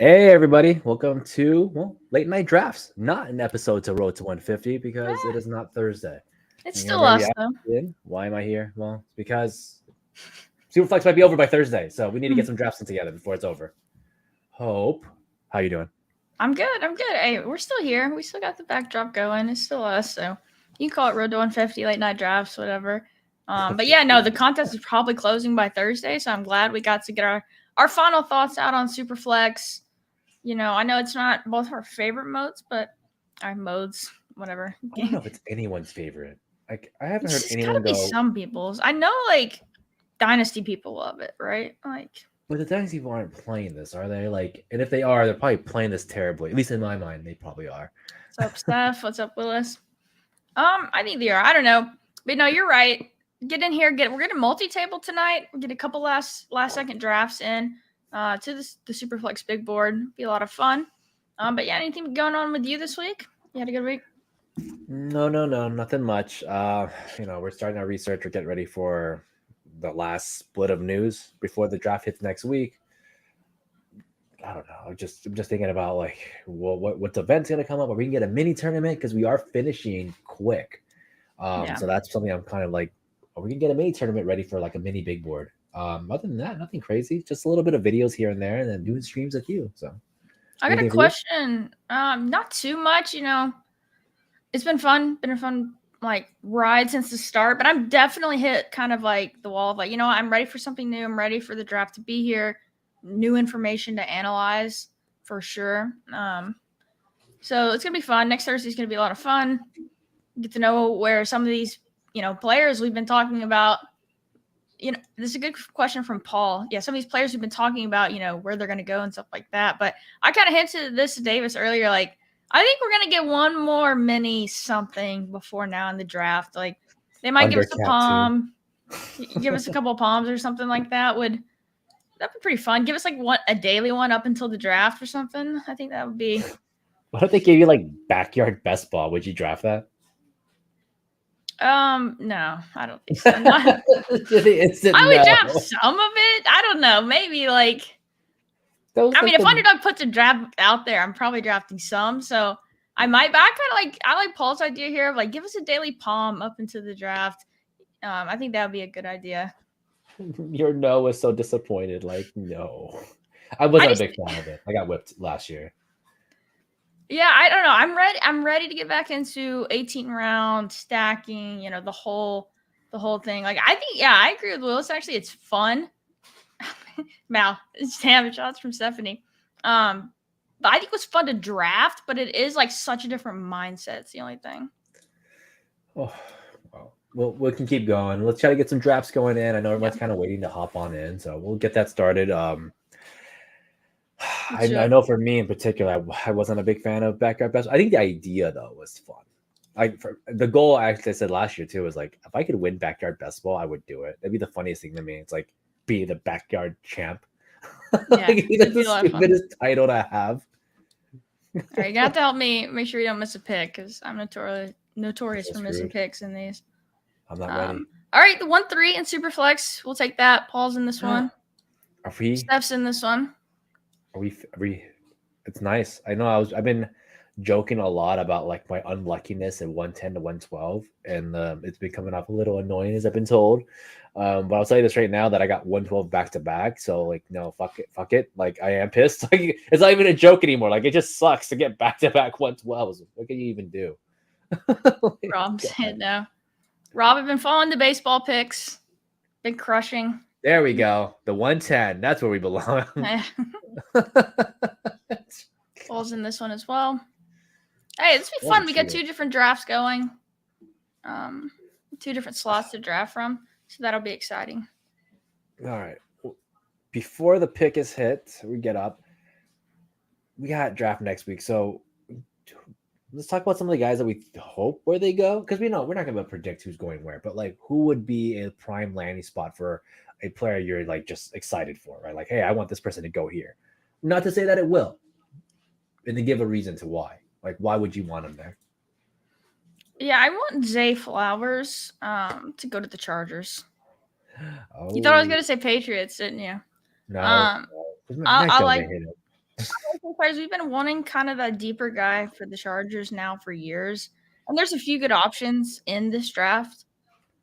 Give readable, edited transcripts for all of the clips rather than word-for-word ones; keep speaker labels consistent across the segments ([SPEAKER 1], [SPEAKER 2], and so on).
[SPEAKER 1] Hey everybody, welcome to late night drafts. Not an episode to Road to 150 because it
[SPEAKER 2] Eh,
[SPEAKER 1] is not Thursday.
[SPEAKER 2] it's
[SPEAKER 1] And you're
[SPEAKER 2] still
[SPEAKER 1] maybe
[SPEAKER 2] us though.
[SPEAKER 1] asking, why am I here? Well, it's because SuperFlex might be over by Thursday, so we need to
[SPEAKER 2] Hmm.
[SPEAKER 1] get some drafts in together before it's over. Hope, how you doing?
[SPEAKER 2] I'm good. I'm good. Hey, we're still here. We still got the backdrop going. It's still us. So you can call it Road to 150, late night drafts, whatever. But yeah, no, the contest is probably closing by Thursday. So I'm glad we got to get our final thoughts out on SuperFlex. I know it's not both of our favorite modes, but our modes, whatever.
[SPEAKER 1] I don't know if it's anyone's favorite. Like I haven't
[SPEAKER 2] It's
[SPEAKER 1] heard
[SPEAKER 2] just gotta
[SPEAKER 1] anyone
[SPEAKER 2] be
[SPEAKER 1] go.
[SPEAKER 2] some people's. I know, like Dynasty people love it, right? Like,
[SPEAKER 1] But the things people aren't playing this, are they? Like, and if they are, they're probably playing this terribly. At least in my mind, they probably are.
[SPEAKER 2] what's up, Steph? What's up, Willis? I think they are. I don't know, but no, you're right. Get in here. We're gonna multi-table tonight. We'll get a couple last second drafts in to the Superflex big board. Be a lot of fun. But yeah, anything going on with you this week? You had a good week.
[SPEAKER 1] No, nothing much. We're starting our research or getting ready for the last split of news before the draft hits next week. I don't know. I'm just thinking about like, well, what's event's gonna come up, or we can get a mini tournament because we are finishing quick.
[SPEAKER 2] Yeah.
[SPEAKER 1] So that's something I'm kind of like, oh, we can get a mini tournament ready for like a mini big board. Other than that, nothing crazy. Just a little bit of videos here and there, and then doing streams with you. So
[SPEAKER 2] I got a
[SPEAKER 1] anything for you?
[SPEAKER 2] question. Not too much. It's been fun. Been a fun like ride since the start, but I'm definitely hit kind of like the wall of like, I'm ready for something new. I'm ready for the draft to be here. New information to analyze for sure. So it's gonna be fun. Next Thursday is gonna be a lot of fun. Get to know where some of these, players we've been talking about. This is a good question from Paul. Yeah, some of these players we've been talking about, where they're gonna go and stuff like that. But I kind of hinted this to Davis earlier. Like, I think we're gonna get one more mini something before now in the draft. Like, they might give us a
[SPEAKER 1] Undercat too.
[SPEAKER 2] palm, give us a couple of palms or something like that. That'd be pretty fun. Give us like a daily one up until the draft or something. I think that would be.
[SPEAKER 1] What if they gave you like backyard best ball? Would you draft that?
[SPEAKER 2] No, I don't think so. Not,
[SPEAKER 1] The instant
[SPEAKER 2] I would draft
[SPEAKER 1] no.
[SPEAKER 2] some of it. I don't know. Maybe like,
[SPEAKER 1] That was
[SPEAKER 2] I
[SPEAKER 1] like
[SPEAKER 2] mean, if
[SPEAKER 1] the
[SPEAKER 2] Underdog puts a draft out there, I'm probably drafting some. So I might, but I like Paul's idea here of like give us a daily palm up into the draft. I think that would be a good idea.
[SPEAKER 1] your no was so disappointed. Like no, I
[SPEAKER 2] I
[SPEAKER 1] wasn't a
[SPEAKER 2] just,
[SPEAKER 1] big fan of it. I got whipped last year.
[SPEAKER 2] yeah, I don't know. I'm ready. I'm ready to get back into 18 round stacking. The whole thing. Like I think, yeah, I agree with Willis. Actually, it's fun. Mal, damn shots from Stephanie. But I think it was fun to draft, but it is like such a different mindset. It's the only thing.
[SPEAKER 1] Oh, well, we can keep going. Let's try to get some drafts going in. I know
[SPEAKER 2] Yeah,
[SPEAKER 1] everyone's kind of waiting to hop on in, so we'll get that started.
[SPEAKER 2] let's do
[SPEAKER 1] I
[SPEAKER 2] it.
[SPEAKER 1] know for me in particular, I wasn't a big fan of backyard best. I think the idea though was fun. The goal, actually, I said last year too, was like if I could win backyard best ball, I would do it. That'd be the funniest thing to me. It's like be the backyard champ. Like
[SPEAKER 2] Yeah,
[SPEAKER 1] that's
[SPEAKER 2] it'd be
[SPEAKER 1] the
[SPEAKER 2] a lot of fun.
[SPEAKER 1] stupidest title to have.
[SPEAKER 2] All right, you got to help me make sure you don't miss a pick because I'm notorious
[SPEAKER 1] So
[SPEAKER 2] for missing
[SPEAKER 1] screwed.
[SPEAKER 2] picks in these.
[SPEAKER 1] I'm not ready.
[SPEAKER 2] All right, the 1-3 in Superflex. We'll take that. Paul's in this
[SPEAKER 1] Are
[SPEAKER 2] one.
[SPEAKER 1] we?
[SPEAKER 2] Steph's in this one.
[SPEAKER 1] Are we? It's nice. I know. I've been joking a lot about like my unluckiness at 110 to 112, and it's been coming off a little annoying as I've been told. But I'll tell you this right now that I got 112 back to back. So like, no, fuck it. Like I am pissed. Like it's not even a joke anymore. Like it just sucks to get back to back 112s. What can you even do? Like,
[SPEAKER 2] Rob's
[SPEAKER 1] God.
[SPEAKER 2] hit now. Rob, I've been following the baseball picks. Been crushing.
[SPEAKER 1] There we go. The 110. That's where we belong.
[SPEAKER 2] Paul's in this one as well. Hey, this will be fun. We got two different drafts going. Two different slots to draft from. So that'll be exciting.
[SPEAKER 1] All right. Before the pick is hit, we get up. We got draft next week. So let's talk about some of the guys that we hope where they go. Because we know we're not going to predict who's going where, but like who would be a prime landing spot for a player you're like just excited for, right? Like, hey, I want this person to go here. Not to say that it will, and to give a reason to why. Like, why would you want him there?
[SPEAKER 2] Yeah, I want Zay Flowers to go to the Chargers.
[SPEAKER 1] Oh,
[SPEAKER 2] You thought I was going to say Patriots, didn't you?
[SPEAKER 1] no.
[SPEAKER 2] Um,
[SPEAKER 1] Because Mac
[SPEAKER 2] I
[SPEAKER 1] Jones
[SPEAKER 2] like
[SPEAKER 1] ain't hit it.
[SPEAKER 2] Players, we've been wanting kind of that deeper guy for the Chargers now for years, and there's a few good options in this draft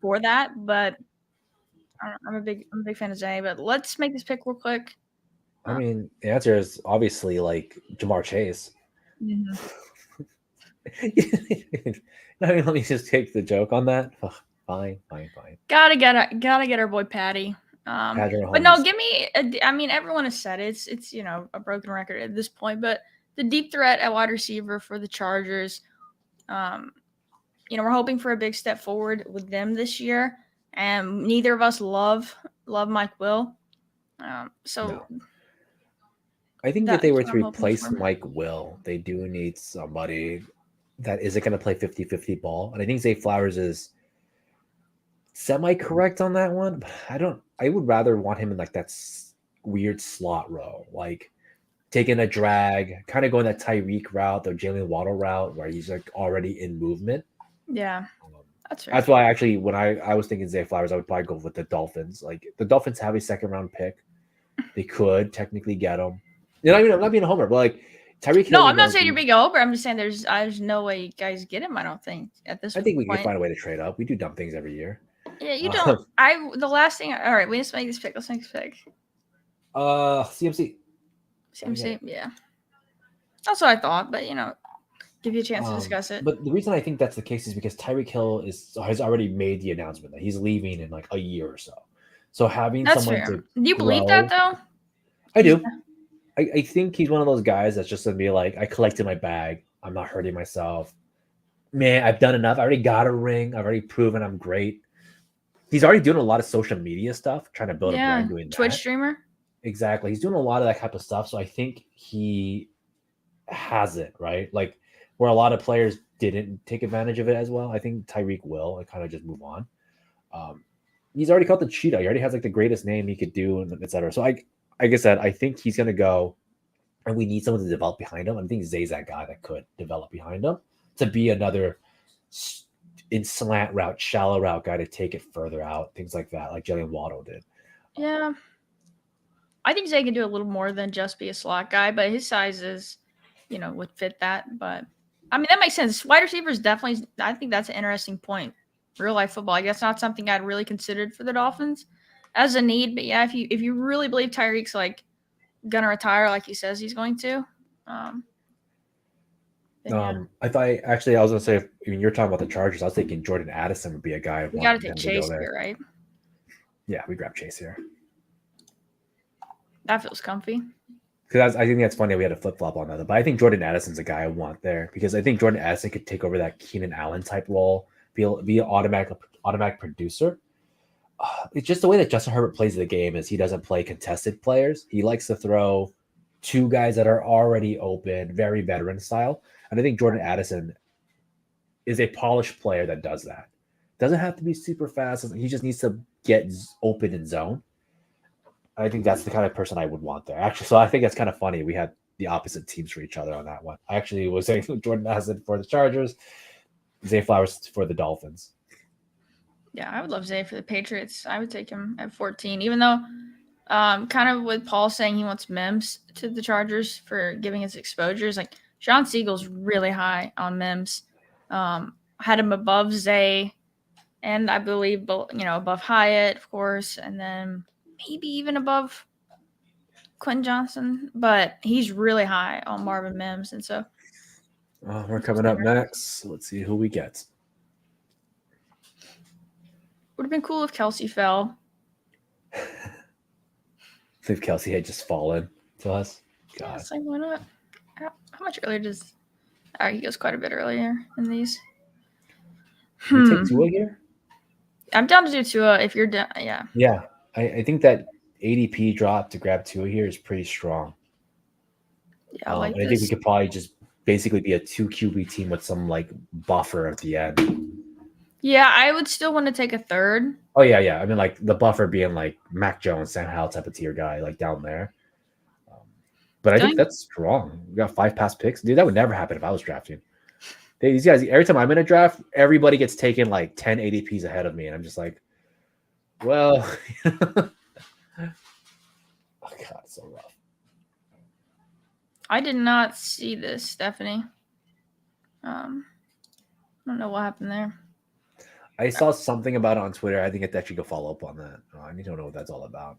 [SPEAKER 2] for that. But I'm a big fan of Zay. But let's make this pick real quick.
[SPEAKER 1] I mean, the answer is obviously like Jamar Chase.
[SPEAKER 2] Mhm.
[SPEAKER 1] I mean, let me just take the joke on that. Ugh, fine.
[SPEAKER 2] Gotta get our boy Patty.
[SPEAKER 1] Patrick
[SPEAKER 2] But no,
[SPEAKER 1] Mahomes.
[SPEAKER 2] give me. I mean, everyone has said it's a broken record at this point. But the deep threat at wide receiver for the Chargers. We're hoping for a big step forward with them this year, and neither of us love Mike Will. So
[SPEAKER 1] No. I think if
[SPEAKER 2] that's
[SPEAKER 1] they were
[SPEAKER 2] what
[SPEAKER 1] to
[SPEAKER 2] I'm hoping
[SPEAKER 1] replace
[SPEAKER 2] for.
[SPEAKER 1] Mike Will, they do need somebody that isn't going to play 50-50 ball. And I think Zay Flowers is semi-correct on that one. But I would rather want him in like that weird slot row, like taking a drag, kind of going that Tyreek route, the Jalen Waddle route, where he's like already in movement.
[SPEAKER 2] Yeah,
[SPEAKER 1] Um,
[SPEAKER 2] that's fair.
[SPEAKER 1] That's why actually when I was thinking Zay Flowers, I would probably go with the Dolphins. Like the Dolphins have a second round pick. They could technically get him. I'm not being a homer, but like Tyreek Hill,
[SPEAKER 2] No,
[SPEAKER 1] we
[SPEAKER 2] I'm not
[SPEAKER 1] know
[SPEAKER 2] saying you're being over. I'm just saying there's no way you guys get him. I don't think at this
[SPEAKER 1] I think we can
[SPEAKER 2] point.
[SPEAKER 1] find a way to trade up. We do dumb things every year.
[SPEAKER 2] Yeah, you don't. The last thing. All right, we just make this pick. Let's make this pick.
[SPEAKER 1] CMC.
[SPEAKER 2] Same. Yeah. That's what I thought, but give you a chance to discuss it.
[SPEAKER 1] But the reason I think that's the case is because Tyreek Hill has already made the announcement that he's leaving in like a year or so. So having
[SPEAKER 2] That's
[SPEAKER 1] someone
[SPEAKER 2] fair.
[SPEAKER 1] to
[SPEAKER 2] Do you believe that though?
[SPEAKER 1] I do. I think he's one of those guys that's just gonna be like, I collected my bag. I'm not hurting myself. Man, I've done enough. I already got a ring. I've already proven I'm great. He's already doing a lot of social media stuff, trying to build a brand doing
[SPEAKER 2] Twitch
[SPEAKER 1] that.
[SPEAKER 2] streamer.
[SPEAKER 1] Exactly. He's doing a lot of that type of stuff. So I think he has it, right? Like where a lot of players didn't take advantage of it as well. I think Tyreek will and kind of just move on. He's already caught the cheetah. He already has like the greatest name he could do, and etc. So like I said, I think he's gonna go, and we need someone to develop behind him. I think Zay's that guy that could develop behind him to be another in slant route, shallow route guy to take it further out, things like that, like Jalen Waddle did.
[SPEAKER 2] Yeah. I think Zay can do a little more than just be a slot guy, but his sizes, would fit that. But I mean, that makes sense. Wide receivers definitely. I think that's an interesting point. Real life football. I guess not something I'd really considered for the Dolphins as a need. But yeah, if you really believe Tyreek's like gonna retire, like he says he's going to, then yeah.
[SPEAKER 1] I thought actually I was gonna say when you're talking about the Chargers, I was thinking Jordan Addison would be a guy
[SPEAKER 2] We got to
[SPEAKER 1] wanting
[SPEAKER 2] take
[SPEAKER 1] him to
[SPEAKER 2] Chase
[SPEAKER 1] go there.
[SPEAKER 2] here, right?
[SPEAKER 1] Yeah, we grab Chase here
[SPEAKER 2] That feels comfy.
[SPEAKER 1] because I think that's funny. We had a flip flop on that, but I think Jordan Addison's a guy I want there because I think Jordan Addison could take over that Keenan Allen type role, be an automatic producer. It's just the way that Justin Herbert plays the game is he doesn't play contested players. He likes to throw two guys that are already open, very veteran style. And I think Jordan Addison is a polished player that does that. Doesn't have to be super fast. He just needs to get open in zone. I think that's the kind of person I would want there. Actually, so I think that's kind of funny. We had the opposite teams for each other on that one. I actually was saying Jordan Addison for the Chargers, Zay Flowers for the Dolphins.
[SPEAKER 2] Yeah, I would love Zay for the Patriots. I would take him at 14, even though kind of with Paul saying he wants Mims to the Chargers for giving his exposures. Like Sean Siegel's really high on Mims. Had him above Zay, and I believe above Hyatt, of course, and then maybe even above Quentin Johnson. But he's really high on Marvin Mims, and so
[SPEAKER 1] We're coming up next. Let's see who we get.
[SPEAKER 2] Would have been cool if Kelsey fell.
[SPEAKER 1] If Kelsey had just fallen to us. God.
[SPEAKER 2] Yeah, it's like, why not? How much earlier does... All right, he goes quite a bit earlier in these.
[SPEAKER 1] Can we take Tua here?
[SPEAKER 2] I'm down to do Tua if you're down. Yeah.
[SPEAKER 1] Yeah. I think that ADP drop to grab Tua here is pretty strong.
[SPEAKER 2] Yeah, I
[SPEAKER 1] think we could probably just basically be a 2 QB team with some like buffer at the end.
[SPEAKER 2] Yeah, I would still want to take a third.
[SPEAKER 1] Oh, yeah. I mean, like the buffer being like Mac Jones, Sam Howell type of tier guy, like down there. But I think that's strong. We got 5 pass picks. Dude, that would never happen if I was drafting. These guys, every time I'm in a draft, everybody gets taken like 10 ADPs ahead of me. And I'm just like, well, oh God, it's so rough.
[SPEAKER 2] I did not see this, Stephanie. I don't know what happened there.
[SPEAKER 1] I saw something about it on Twitter. I think I actually go follow up on that. I need to know what that's all about.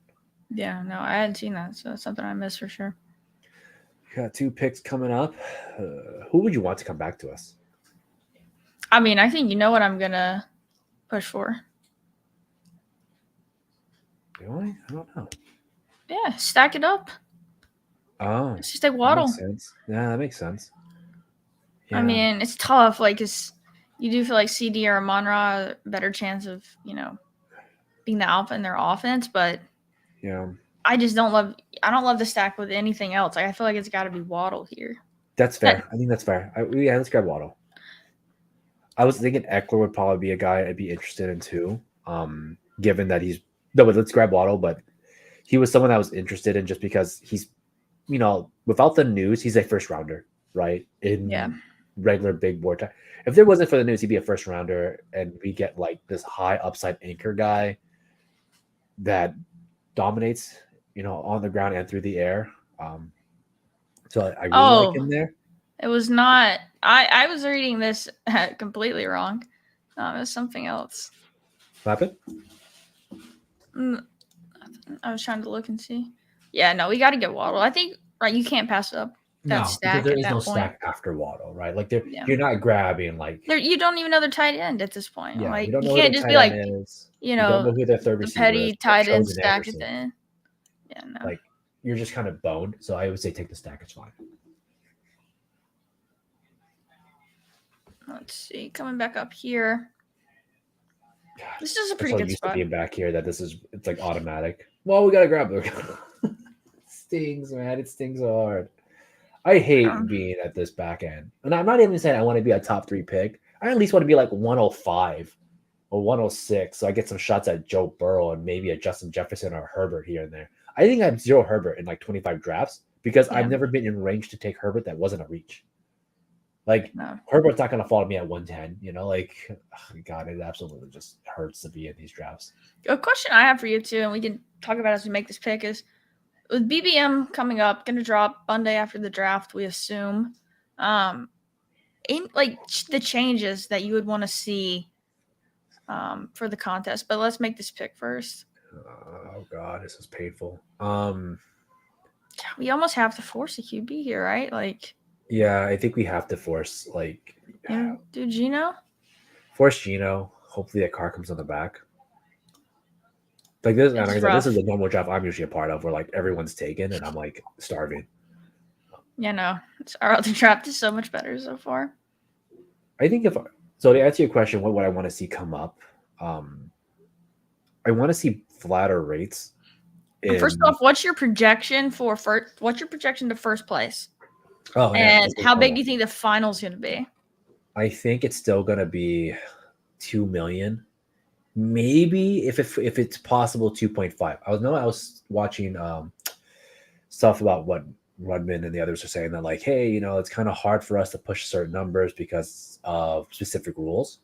[SPEAKER 2] Yeah, no, I hadn't seen that, so it's something I missed for sure.
[SPEAKER 1] Got 2 picks coming up. Who would you want to come back to us?
[SPEAKER 2] I mean, I think you know what I'm gonna push for.
[SPEAKER 1] Really? I don't know.
[SPEAKER 2] Yeah, stack it up.
[SPEAKER 1] Oh,
[SPEAKER 2] Let's just take
[SPEAKER 1] that
[SPEAKER 2] Waddle.
[SPEAKER 1] makes sense. Yeah, that makes sense.
[SPEAKER 2] I mean, it's tough. Like, you do feel like CD or Amon-Ra better chance of being the alpha in their offense, but
[SPEAKER 1] yeah,
[SPEAKER 2] I just don't love. I don't love the stack with anything else. Like, I feel like it's got to be Waddle here.
[SPEAKER 1] that's fair. I think that's fair. Yeah, let's grab Waddle. I was thinking Eckler would probably be a guy I'd be interested in too. Given that he's no, but let's grab Waddle. But he was someone I was interested in just because he's, without the news, he's a first rounder, right? In regular big board time. If there wasn't for the news, he'd be a first rounder, and we get like this high upside anchor guy that dominates, on the ground and through the air. So I really like him there.
[SPEAKER 2] It was not. I was reading this completely wrong. It was something else.
[SPEAKER 1] What happened?
[SPEAKER 2] I was trying to look and see. Yeah, no, we got to get Waddle. I think you can't pass up that stack.
[SPEAKER 1] Because there is no stack after Waddle, right? Like you're not grabbing like
[SPEAKER 2] you don't even know their tight end at this point.
[SPEAKER 1] Yeah,
[SPEAKER 2] like
[SPEAKER 1] you don't know
[SPEAKER 2] you can't just be like
[SPEAKER 1] you don't know who their third receiver
[SPEAKER 2] petty
[SPEAKER 1] is.
[SPEAKER 2] tight end stack at the end. Yeah, no.
[SPEAKER 1] Like you're just kind of boned. So I would say take the stack. It's fine.
[SPEAKER 2] Let's see. Coming back up here.
[SPEAKER 1] God,
[SPEAKER 2] this is a pretty good spot.
[SPEAKER 1] Being back here, it's like automatic. Well, we gotta grab it. Stings, man. It stings hard. I hate being at this back end. And I'm not even saying I want to be a top 3 pick. I at least want to be like 105 or 106. So I get some shots at Joe Burrow and maybe a Justin Jefferson or Herbert here and there. I think I have 0 Herbert in like 25 drafts because I've never been in range to take Herbert that wasn't a reach. Like Herbert's not going to fall to me at 110, God, it absolutely just hurts to be in these drafts.
[SPEAKER 2] A question I have for you too, and we can talk about as we make this pick, is with BBM coming up, going to drop Monday after the draft, we assume. In like the changes that you would want to see for the contest, but let's make this pick first.
[SPEAKER 1] Oh God, this is painful.
[SPEAKER 2] We almost have to force a QB here, right? Like,
[SPEAKER 1] yeah, I think we have to force
[SPEAKER 2] do Geno.
[SPEAKER 1] Force Geno. Hopefully, a car comes on the back. Like this, and this is the normal draft I'm usually a part of, where like everyone's taken, and I'm like starving.
[SPEAKER 2] Yeah, no, our other draft is so much better so far.
[SPEAKER 1] I think so to answer your question, what I want to see come up, I want to see flatter rates.
[SPEAKER 2] First off, what's your projection for first? What's your projection to first place?
[SPEAKER 1] Oh,
[SPEAKER 2] and how big do you think the final's going to be?
[SPEAKER 1] I think it's still going to be 2 million. Maybe if it's possible, 2.5. I was watching stuff about what Rudman and the others are saying that like, hey, it's kind of hard for us to push certain numbers because of specific rules.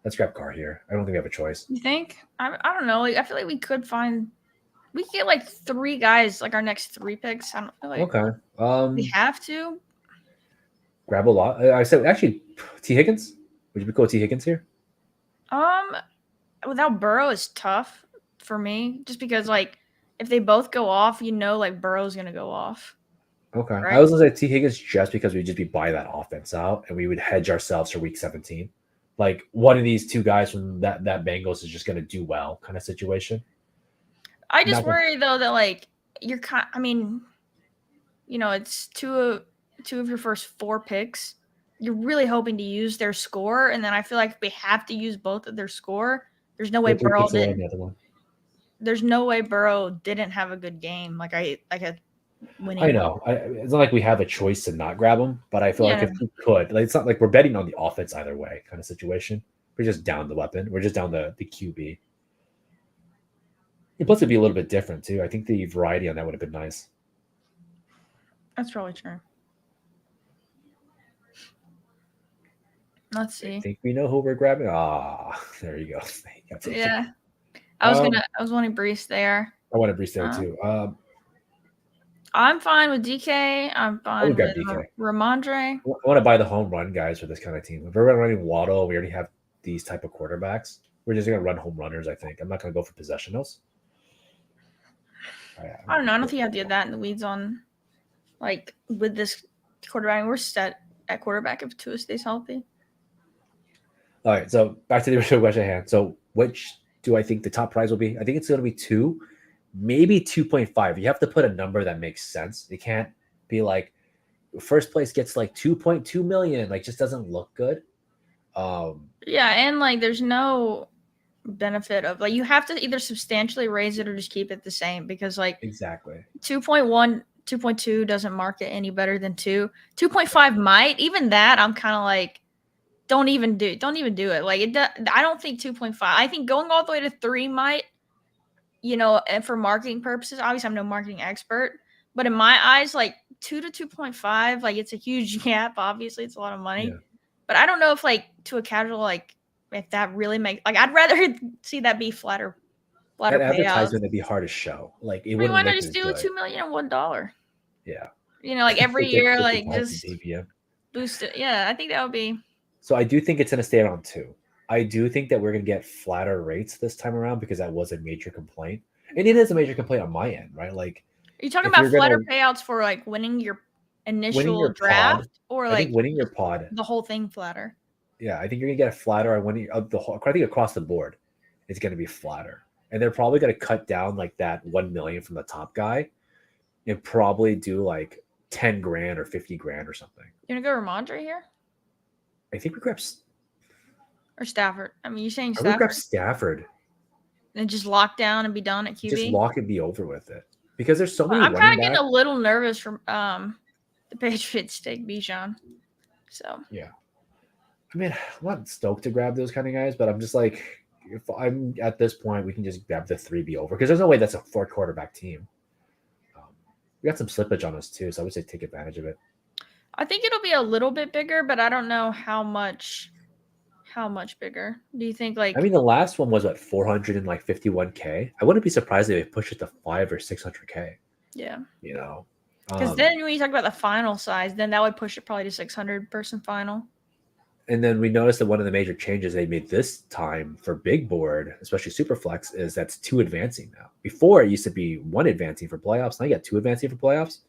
[SPEAKER 1] Let's grab Carr here. I don't think we have a choice.
[SPEAKER 2] You think? I don't know. Like, I feel like we could get like 3 guys, like our next 3 picks. I don't feel like
[SPEAKER 1] okay.
[SPEAKER 2] We have to
[SPEAKER 1] grab a lot. I said actually T. Higgins. Would you be cool with T. Higgins here?
[SPEAKER 2] Without Burrow is tough for me, just because like if they both go off, like Burrow's gonna go off.
[SPEAKER 1] Okay. Right? I was gonna say T. Higgins just because we'd just be buy that offense out and we would hedge ourselves for week 17. Like one of these 2 guys from that Bengals is just gonna do well kind of situation.
[SPEAKER 2] I just worry though that like it's 2 of your first 4 picks. You're really hoping to use their score, and then I feel like if we have to use both of their score, there's no way Burrow didn't. There's no way Burrow didn't have a good game. Like a winning.
[SPEAKER 1] I know. It's not like we have a choice to not grab him, but I feel like if we could, like, it's not like we're betting on the offense either way kind of situation. We're just down the weapon. We're just down the QB. And plus, it'd be a little bit different too. I think the variety on that would have been nice.
[SPEAKER 2] That's probably true. Let's see.
[SPEAKER 1] I think we know who we're grabbing. There you go.
[SPEAKER 2] Yeah. I was wanting Brees there.
[SPEAKER 1] I wanted Brees there too.
[SPEAKER 2] I'm fine with DK. I'm
[SPEAKER 1] I would
[SPEAKER 2] fine
[SPEAKER 1] grab
[SPEAKER 2] with
[SPEAKER 1] DK.
[SPEAKER 2] Ramondre.
[SPEAKER 1] I want to buy the home run guys for this kind of team. If we're running Waddle, we already have these type of quarterbacks. We're just gonna run home runners. I think I'm not gonna go for possessionals.
[SPEAKER 2] I don't know. I don't think you have to get that in the weeds on, like, with this quarterback. We're set at quarterback if Tua stays healthy.
[SPEAKER 1] All right, so back to the original question at hand. So, which do I think the top prize will be? I think it's going to be 2, maybe 2.5. You have to put a number that makes sense. It can't be like first place gets like 2.2 million. Like, just doesn't look good.
[SPEAKER 2] Yeah, and like, there's no benefit of, like, you have to either substantially raise it or just keep it the same, because like
[SPEAKER 1] Exactly.
[SPEAKER 2] 2.1, 2.2 doesn't market any better than 2. 2.5 might. Even that, I'm kind of like, don't even do it. Like, I don't think 2.5. I think going all the way to 3 might, and for marketing purposes. Obviously, I'm no marketing expert, but in my eyes, like 2 to 2.5, like, it's a huge gap. Obviously, it's a lot of money.
[SPEAKER 1] Yeah.
[SPEAKER 2] But I don't know if, like, to a casual, like, if that really makes, like, I'd rather see that be flatter
[SPEAKER 1] That
[SPEAKER 2] payouts.
[SPEAKER 1] advertisement would be hard to show. Like, it
[SPEAKER 2] I mean,
[SPEAKER 1] wouldn't
[SPEAKER 2] why not
[SPEAKER 1] look
[SPEAKER 2] just
[SPEAKER 1] as
[SPEAKER 2] do
[SPEAKER 1] good.
[SPEAKER 2] $2 million and $1?
[SPEAKER 1] Yeah.
[SPEAKER 2] Like, every year, like,
[SPEAKER 1] 55
[SPEAKER 2] just
[SPEAKER 1] BPM.
[SPEAKER 2] boost it. Yeah, I think that would be.
[SPEAKER 1] So I do think it's going to stay around 2. I do think that we're going to get flatter rates this time around because that was a major complaint. And it is a major complaint on my end, right? Like,
[SPEAKER 2] Are you talking
[SPEAKER 1] if
[SPEAKER 2] about
[SPEAKER 1] you're
[SPEAKER 2] flatter
[SPEAKER 1] gonna
[SPEAKER 2] payouts for, like, winning your
[SPEAKER 1] winning
[SPEAKER 2] initial
[SPEAKER 1] your
[SPEAKER 2] draft,
[SPEAKER 1] pod,
[SPEAKER 2] or
[SPEAKER 1] I think
[SPEAKER 2] like
[SPEAKER 1] winning your pod,
[SPEAKER 2] the whole thing flatter?
[SPEAKER 1] yeah, I think you're gonna get a flatter on winning of the whole. I think across the board, it's gonna be flatter, and they're probably gonna cut down like that 1 million from the top guy, and probably do like 10 grand or 50 grand or something.
[SPEAKER 2] You gonna go Ramondre here
[SPEAKER 1] I think we grab.
[SPEAKER 2] or Stafford? I mean, you're saying
[SPEAKER 1] I would grab
[SPEAKER 2] Stafford
[SPEAKER 1] Stafford.
[SPEAKER 2] and just lock down and be done at
[SPEAKER 1] Just
[SPEAKER 2] QB?
[SPEAKER 1] lock and be over with it because there's so many
[SPEAKER 2] I'm
[SPEAKER 1] running
[SPEAKER 2] kind of getting
[SPEAKER 1] backs.
[SPEAKER 2] a little nervous from the Patriots take Bijan. So
[SPEAKER 1] Yeah. I mean, I'm not stoked to grab those kind of guys, but I'm just like, if I'm at this point, we can just grab the 3B over because there's no way that's a 4 quarterback team. We got some slippage on us too, so I would say take advantage of it.
[SPEAKER 2] I think it'll be a little bit bigger, but I don't know how much. How much bigger do you think? Like,
[SPEAKER 1] I mean, the last one was what 451K. I wouldn't be surprised if they push it to 5 or 600K.
[SPEAKER 2] yeah,
[SPEAKER 1] You know,
[SPEAKER 2] because then when you talk about the final size, then that would push it probably to 600-person final.
[SPEAKER 1] and then we noticed that one of the major changes they made this time for big board, especially SuperFlex, is that's 2 advancing now. Before it used to be 1 advancing for playoffs. Now you got 2 advancing for playoffs.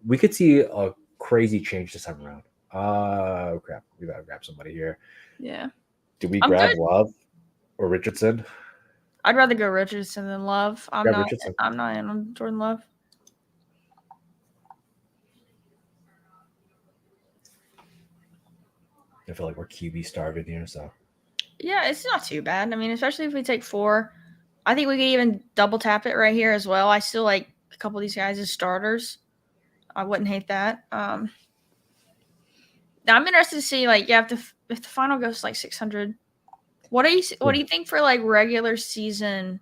[SPEAKER 1] We could see a crazy change this time around. Oh crap! We gotta grab somebody here.
[SPEAKER 2] Yeah.
[SPEAKER 1] Do we
[SPEAKER 2] I'm
[SPEAKER 1] grab
[SPEAKER 2] good.
[SPEAKER 1] Love or Richardson?
[SPEAKER 2] I'd rather go Richardson than Love. I'm
[SPEAKER 1] Grab
[SPEAKER 2] not.
[SPEAKER 1] Richardson.
[SPEAKER 2] I'm not in on Jordan Love.
[SPEAKER 1] I feel like we're QB starving here, so
[SPEAKER 2] Yeah, it's not too bad. I mean, especially if we take 4. I think we could even double tap it right here as well. I still like a couple of these guys as starters. I wouldn't hate that. Now I'm interested to see, like, yeah, if the final goes like 600. What do you think for like regular season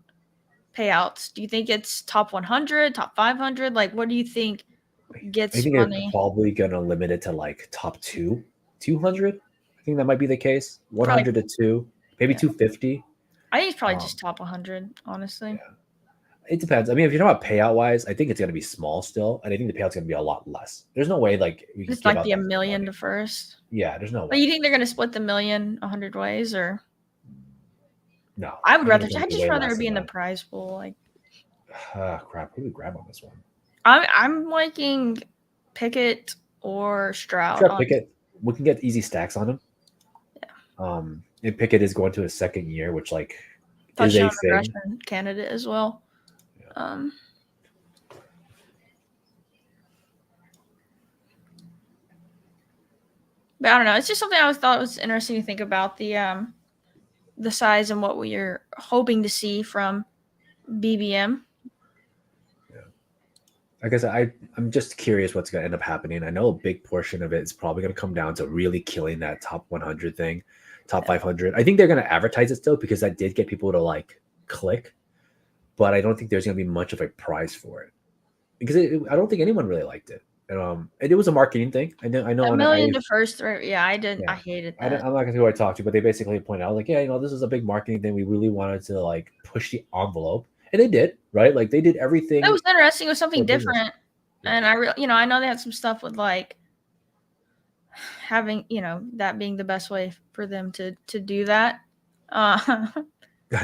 [SPEAKER 2] payouts? Do you think it's top 100, top 500? Like, what do you think gets
[SPEAKER 1] I think
[SPEAKER 2] money?
[SPEAKER 1] they're probably gonna limit it to like top 200. I think that might be the case. 100 to 2, maybe
[SPEAKER 2] Yeah.
[SPEAKER 1] 250.
[SPEAKER 2] I think it's probably just top 100, honestly.
[SPEAKER 1] Yeah. It depends. I mean, if you're talking about payout wise, I think it's gonna be small still, and I think the payout's gonna be a lot less. There's no way like we can
[SPEAKER 2] It's
[SPEAKER 1] give
[SPEAKER 2] like
[SPEAKER 1] out
[SPEAKER 2] the
[SPEAKER 1] that
[SPEAKER 2] $1 million
[SPEAKER 1] money.
[SPEAKER 2] to first.
[SPEAKER 1] Yeah, there's no
[SPEAKER 2] But you
[SPEAKER 1] way.
[SPEAKER 2] think they're gonna split the $1 million 100 ways, or?
[SPEAKER 1] No,
[SPEAKER 2] I would
[SPEAKER 1] think
[SPEAKER 2] rather.
[SPEAKER 1] it's gonna
[SPEAKER 2] I'd
[SPEAKER 1] be
[SPEAKER 2] just
[SPEAKER 1] way
[SPEAKER 2] rather
[SPEAKER 1] less
[SPEAKER 2] be
[SPEAKER 1] than
[SPEAKER 2] in the
[SPEAKER 1] that.
[SPEAKER 2] prize pool. Like,
[SPEAKER 1] Crap, who do we grab on this one?
[SPEAKER 2] I'm liking Pickett or Stroud.
[SPEAKER 1] Sure, Pickett. We can get easy stacks on him.
[SPEAKER 2] Yeah.
[SPEAKER 1] And Pickett is going to his second year, which like is
[SPEAKER 2] Touchdown
[SPEAKER 1] a thing.
[SPEAKER 2] regression candidate as well.
[SPEAKER 1] Yeah.
[SPEAKER 2] But I don't know. It's just something I always thought was interesting to think about, the size and what we are hoping to see from BBM.
[SPEAKER 1] Yeah. Like I said, I'm just curious what's going to end up happening. I know a big portion of it is probably going to come down to really killing that top 100 thing, top 500. I think they're going to advertise it still because that did get people to like click, but I don't think there's going to be much of a prize for it because I don't think anyone really liked it. And it was a marketing thing. I know.
[SPEAKER 2] $1 million to first 3. Yeah, I didn't.
[SPEAKER 1] Yeah.
[SPEAKER 2] I hated
[SPEAKER 1] I'm
[SPEAKER 2] that.
[SPEAKER 1] not going to say who I talked to, but they basically pointed out like, yeah, this is a big marketing thing. We really wanted to like push the envelope, and they did, right? Like they did everything.
[SPEAKER 2] That was interesting. It was something
[SPEAKER 1] for business.
[SPEAKER 2] different. And I know they had some stuff with like having, that being the best way for them to do that.
[SPEAKER 1] I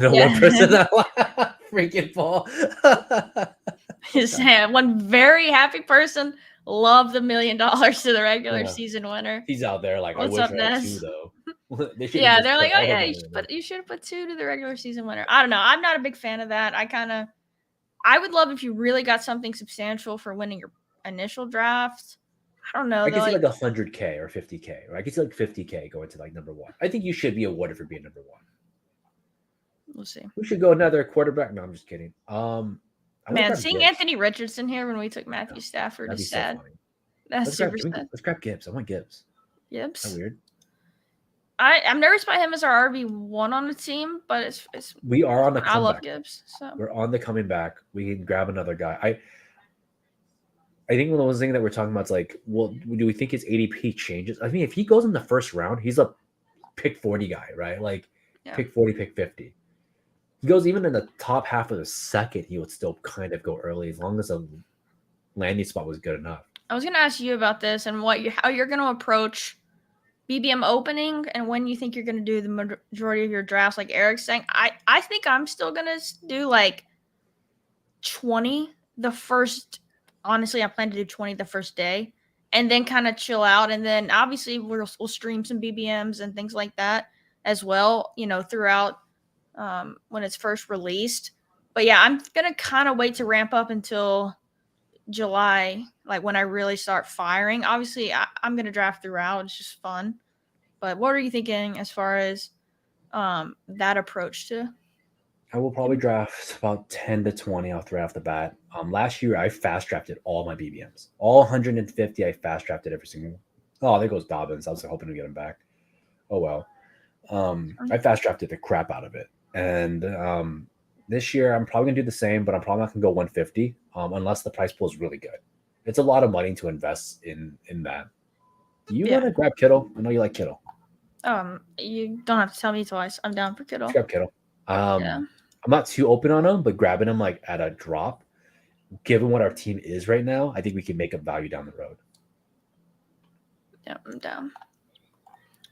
[SPEAKER 1] know
[SPEAKER 2] Yeah.
[SPEAKER 1] one person that freaking Paul.
[SPEAKER 2] His one very happy person loved the $1 million to the regular
[SPEAKER 1] Yeah.
[SPEAKER 2] season winner.
[SPEAKER 1] He's out there like, I
[SPEAKER 2] What's
[SPEAKER 1] wish
[SPEAKER 2] up,
[SPEAKER 1] I had
[SPEAKER 2] Ness?
[SPEAKER 1] 2 though. They should
[SPEAKER 2] Yeah,
[SPEAKER 1] just
[SPEAKER 2] they're
[SPEAKER 1] put
[SPEAKER 2] like, oh
[SPEAKER 1] all the
[SPEAKER 2] yeah,
[SPEAKER 1] money in it.
[SPEAKER 2] you should have put 2 to the regular season winner. I don't know. I'm not a big fan of that. I would love if you really got something substantial for winning your initial draft. I don't know.
[SPEAKER 1] I
[SPEAKER 2] They're
[SPEAKER 1] can see
[SPEAKER 2] like,
[SPEAKER 1] like 100K or 50K, or I can see like 50K going to like number 1. I think you should be awarded for being number 1.
[SPEAKER 2] we'll see.
[SPEAKER 1] We should go another quarterback. No, I'm just kidding.
[SPEAKER 2] Man, seeing Anthony Richardson here when we took Matthew Stafford
[SPEAKER 1] that'd be
[SPEAKER 2] is sad.
[SPEAKER 1] so funny.
[SPEAKER 2] That's super sad.
[SPEAKER 1] Let's grab Gibbs. I want Gibbs.
[SPEAKER 2] Yep.
[SPEAKER 1] Is that weird?
[SPEAKER 2] I'm nervous by him as our RB1 on the team, but it's
[SPEAKER 1] we are on the comeback.
[SPEAKER 2] I love Gibbs. So
[SPEAKER 1] we're on the coming back. We can grab another guy. I think one of those things that we're talking about is like, well, do we think his ADP changes? I mean, if he goes in the first round, he's a pick 40 guy, right? Like pick 40, pick 50. He goes even in the top half of the second, he would still kind of go early as long as a landing spot was good enough.
[SPEAKER 2] I was going to ask you about this and how you're going to approach BBM opening and when you think you're going to do the majority of your drafts. Like Eric's saying, I think I'm still going to do like 20 the first. Honestly, I plan to do 20 the first day and then kind of chill out. And then obviously we'll stream some BBMs and things like that as well, throughout when it's first released. But yeah, I'm going to kind of wait to ramp up until July, like when I really start firing. Obviously, I'm going to draft throughout. It's just fun. But what are you thinking as far as that approach to?
[SPEAKER 1] I will probably draft about 10 to 20 off right off the bat. Last year, I fast drafted all my BBMs. All 150, I fast drafted every single one. Oh, there goes Dobbins. I was hoping to get him back. Oh, well. I fast drafted the crap out of it. And this year, I'm probably going to do the same, but I'm probably not going to go 150 unless the price pool is really good. It's a lot of money to invest in that. Do you want to grab Kittle? I know you like Kittle.
[SPEAKER 2] You don't have to tell me twice. I'm down for Kittle.
[SPEAKER 1] Let's grab Kittle. I'm not too open on him, but grabbing him like at a drop, given what our team is right now, I think we can make up value down the road.
[SPEAKER 2] Yeah, I'm down.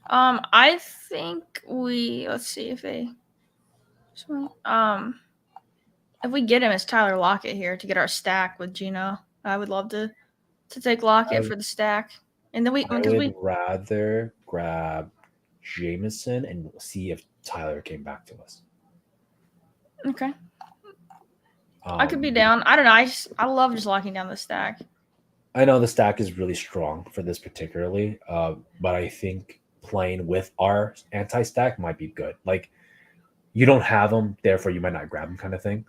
[SPEAKER 2] I think let's see if we get him as Tyler Lockett here to get our stack with Gino. I would love to take Lockett for the stack. And then
[SPEAKER 1] I would rather grab Jameson and we'll see if Tyler came back to us.
[SPEAKER 2] Okay. I could be down. I don't know. I love just locking down the stack.
[SPEAKER 1] I know the stack is really strong for this particularly, but I think playing with our anti-stack might be good. Like, you don't have them, therefore you might not grab them kind of thing.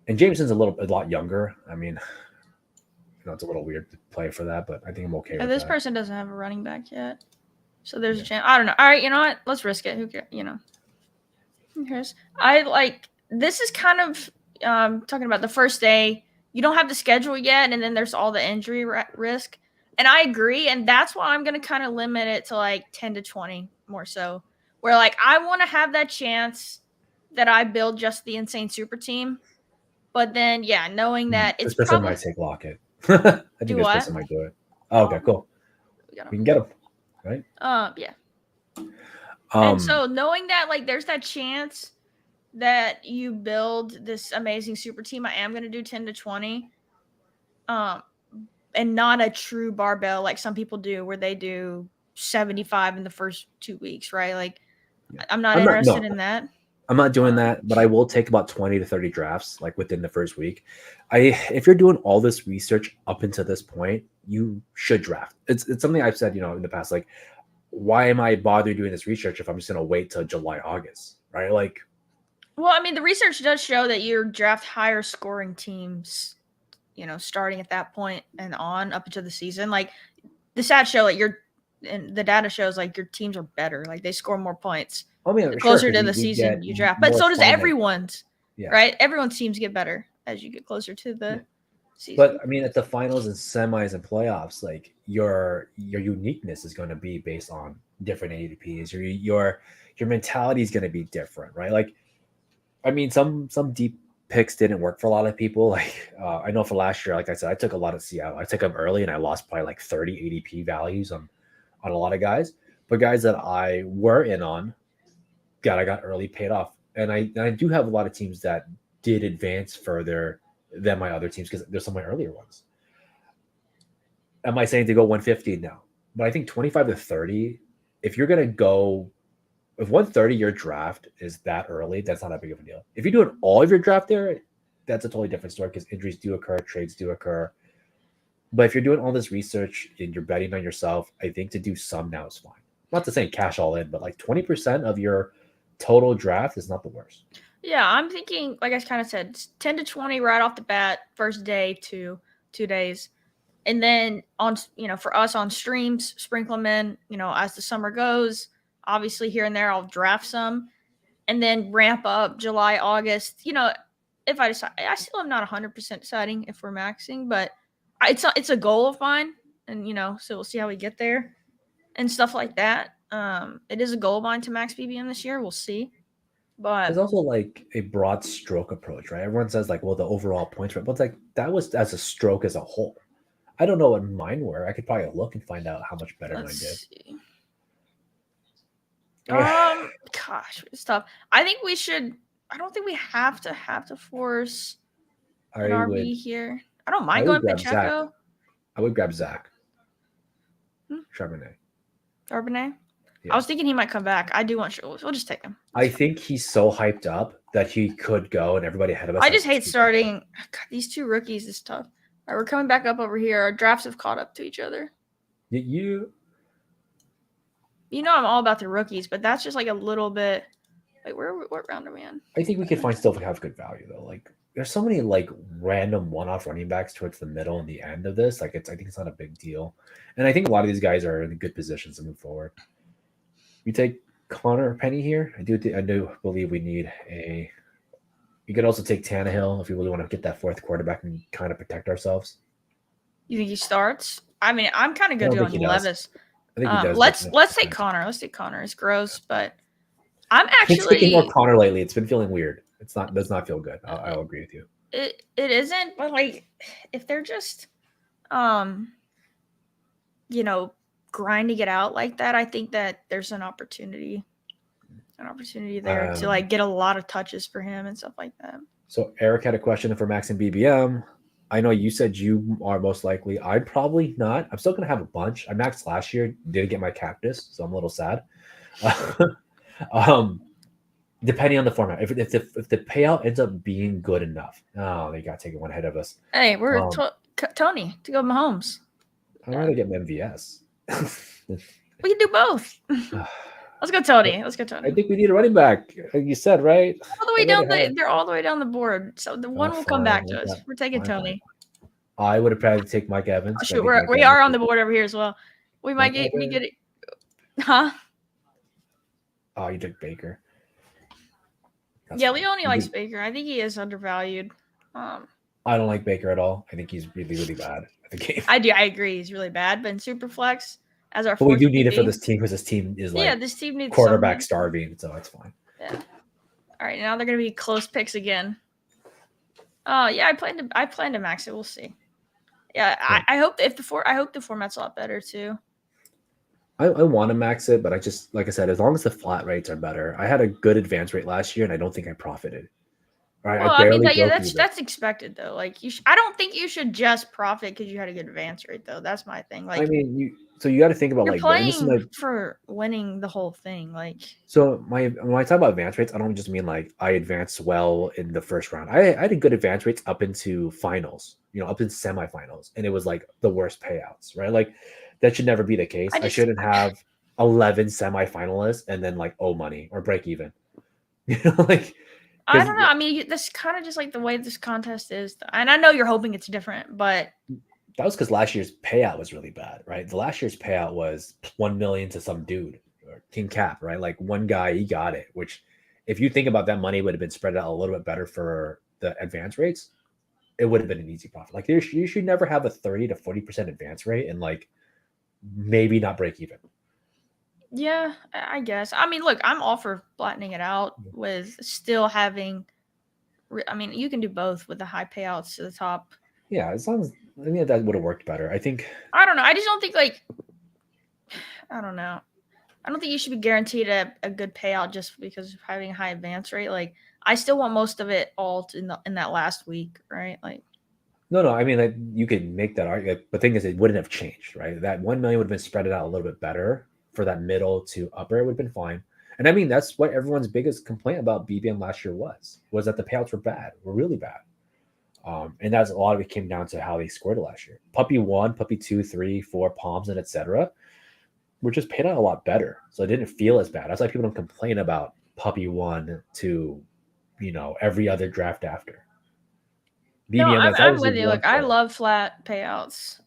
[SPEAKER 1] And Jameson's a lot younger. I mean, it's a little weird to play for that, but I think I'm okay with
[SPEAKER 2] this
[SPEAKER 1] that.
[SPEAKER 2] person doesn't have a running back yet. So there's a chance. I don't know. All right, you know what? Let's risk it. Who cares? Who cares? This is kind of talking about the first day. You don't have the schedule yet, and then there's all the injury risk. And I agree, and that's why I'm going to kind of limit it to like 10 to 20 more so. Where like I want to have that chance that I build just the insane super team. But then, yeah, knowing that
[SPEAKER 1] this person might take Lockett. I think this person might do it. Oh, okay, cool. We can get him, right?
[SPEAKER 2] Yeah. And so knowing that, like, there's that chance that you build this amazing super team, I am going to do 10 to 20. And not a true barbell like some people do where they do 75 in the first 2 weeks, right? Like, I'm not interested in that.
[SPEAKER 1] I'm not doing that, but I will take about 20 to 30 drafts like within the first week. If you're doing all this research up until this point, you should draft. It's something I've said, in the past, like, why am I bothering doing this research if I'm just going to wait till July, August, right? Like,
[SPEAKER 2] well, I mean, the research does show that you draft higher scoring teams, starting at that point and on up into the season. Like, the stats show and the data shows like your teams are better. Like, they score more points.
[SPEAKER 1] I mean,
[SPEAKER 2] closer to the season you draft, but so does everyone's, right? Everyone's teams get better as you get closer to the season.
[SPEAKER 1] But I mean, at the finals and semis and playoffs, like your uniqueness is going to be based on different ADPs. Your mentality is going to be different, right? Like, I mean, some deep picks didn't work for a lot of people. Like I know for last year, like I said, I took a lot of Seattle. I took them early, and I lost probably like 30 ADP values on a lot of guys. But guys that I were in on, I got early paid off, and I do have a lot of teams that did advance further than my other teams because there's some of my earlier ones. Am I saying to go 150 now? But I think 25 to 30, if you're gonna go, if 130 your draft is that early, that's not that big of a deal. If you're doing all of your draft there, that's a totally different story because injuries do occur, trades do occur. But if you're doing all this research and you're betting on yourself, I think to do some now is fine. Not to say cash all in, but like 20% of your total draft is not the worst.
[SPEAKER 2] Yeah, I'm thinking, like I kind of said, 10 to 20 right off the bat, first day to 2 days. And then on, for us on streams, sprinkle them in, as the summer goes. Obviously, here and there, I'll draft some and then ramp up July, August. If I decide, I still am not 100% deciding if we're maxing, but it's a goal of mine. And, so we'll see how we get there and stuff like that. It is a goal of mine to max BBM this year. We'll see.
[SPEAKER 1] There's
[SPEAKER 2] But
[SPEAKER 1] also like a broad stroke approach, right? Everyone says like, well, the overall points, right? But it's like that was as a stroke as a whole. I don't know what mine were. I could probably look and find out how much better mine
[SPEAKER 2] let's
[SPEAKER 1] did.
[SPEAKER 2] see. Gosh, it's tough. I think we should. I don't think we have to force an
[SPEAKER 1] I
[SPEAKER 2] RB
[SPEAKER 1] would
[SPEAKER 2] here. I don't mind
[SPEAKER 1] I would
[SPEAKER 2] going
[SPEAKER 1] grab Zach.
[SPEAKER 2] Pacheco.
[SPEAKER 1] I would grab Zach.
[SPEAKER 2] Hmm?
[SPEAKER 1] Charbonnet.
[SPEAKER 2] Charbonnet.
[SPEAKER 1] Yeah.
[SPEAKER 2] I was thinking he might come back. I do want. We'll just take him.
[SPEAKER 1] I think he's so hyped up that he could go, and everybody ahead of us.
[SPEAKER 2] I just hate starting. God, these two rookies is tough. All right, we're coming back up over here. Our drafts have caught up to each other.
[SPEAKER 1] You
[SPEAKER 2] I'm all about the rookies, but that's just like a little bit. Like, what round are we in?
[SPEAKER 1] I think we could find still have good value though. Like there's so many like random one-off running backs towards the middle and the end of this. Like I think it's not a big deal, and I think a lot of these guys are in good positions to move forward. We take Connor Penny here. I do believe we need a. You could also take Tannehill if you really want to get that fourth quarterback and kind of protect ourselves.
[SPEAKER 2] You think he starts? I mean, I'm kind of good on Levis.
[SPEAKER 1] I think he does.
[SPEAKER 2] Let's take Connor. Let's take Connor. It's gross, but I'm
[SPEAKER 1] Been
[SPEAKER 2] actually
[SPEAKER 1] taking more Connor lately. It's been feeling weird. Does not feel good. I'll agree with you.
[SPEAKER 2] It isn't, but like if they're just grinding it out like that, I think that there's an opportunity there to like get a lot of touches for him and stuff like that.
[SPEAKER 1] So Eric had a question for Max and BBM. I know you said you are most likely. I'm probably not. I'm still gonna have a bunch. I maxed last year, didn't get my cactus, so I'm a little sad. Depending on the format, if the payout ends up being good enough, they got taken one ahead of us.
[SPEAKER 2] Hey, we're Tony to go Mahomes.
[SPEAKER 1] I'd rather get MVS.
[SPEAKER 2] We can do both. Let's go, Tony. Let's go, Tony.
[SPEAKER 1] I think we need a running back. Like you said, right?
[SPEAKER 2] All the way down. They're all the way down the board. So the one will come back to us. We're taking Tony.
[SPEAKER 1] I would have probably take Mike Evans.
[SPEAKER 2] Oh, shoot, we are on the board over here as well. We might get it. Huh?
[SPEAKER 1] Oh, you took Baker.
[SPEAKER 2] Yeah, Leone likes Baker. I think he is undervalued.
[SPEAKER 1] I don't like Baker at all. I think he's really, really bad at the game.
[SPEAKER 2] I do. I agree. He's really bad. But in SuperFlex, as our
[SPEAKER 1] but we do need it for this team because this team is like
[SPEAKER 2] this team needs
[SPEAKER 1] quarterback starving, so it's fine.
[SPEAKER 2] Yeah. All right, now they're gonna be close picks again. Oh yeah, I plan to max it. We'll see. Yeah, I hope the format's a lot better too.
[SPEAKER 1] I want to max it, but I just like I said, as long as the flat rates are better. I had a good advance rate last year, and I don't think I profited.
[SPEAKER 2] Right, well, that's expected though. Like I don't think you should just profit because you had a good advance rate though. That's my thing. Like
[SPEAKER 1] I mean, you got to think about
[SPEAKER 2] you're
[SPEAKER 1] like
[SPEAKER 2] playing for winning the whole thing. Like
[SPEAKER 1] so, when I talk about advance rates, I don't just mean like I advanced well in the first round. I had good advance rates up into finals, up in semifinals, and it was like the worst payouts, right? Like that should never be the case. I shouldn't have 11 semifinalists and then like owe money or break even. Like.
[SPEAKER 2] I don't know. I mean, that's kind of just like the way this contest is. And I know you're hoping it's different, but
[SPEAKER 1] that was because last year's payout was really bad, right? The last year's payout was 1 million to some dude or King Cap, right? Like one guy, he got it, which if you think about that money would have been spread out a little bit better for the advance rates. It would have been an easy profit. Like you should never have a 30 to 40% advance rate and like maybe not break even.
[SPEAKER 2] Yeah, I guess. I mean, look, I'm all for flattening it out with still having I mean, you can do both with the high payouts to the top.
[SPEAKER 1] Yeah, as long as I think that would have worked better. I think.
[SPEAKER 2] I don't know. I just don't think like I don't know. I don't think you should be guaranteed a good payout just because of having a high advance rate. Like I still want most of it all in that last week, right? Like
[SPEAKER 1] No. I mean, like, you could make that argument. But the thing is, it wouldn't have changed, right? That 1 million would have been spread out a little bit better for that middle to upper. It would have been fine. And I mean, that's what everyone's biggest complaint about BBM last year was that the payouts were really bad. And that's a lot of it came down to how they scored it last year. Puppy 1, Puppy 2, 3, 4, Palms, and etc. were just paid out a lot better. So it didn't feel as bad. That's why people don't complain about Puppy 1 to, every other draft after.
[SPEAKER 2] no,
[SPEAKER 1] BBM, that's
[SPEAKER 2] I'm
[SPEAKER 1] always
[SPEAKER 2] with
[SPEAKER 1] the
[SPEAKER 2] you.
[SPEAKER 1] one
[SPEAKER 2] Like I
[SPEAKER 1] for it.
[SPEAKER 2] love flat payouts.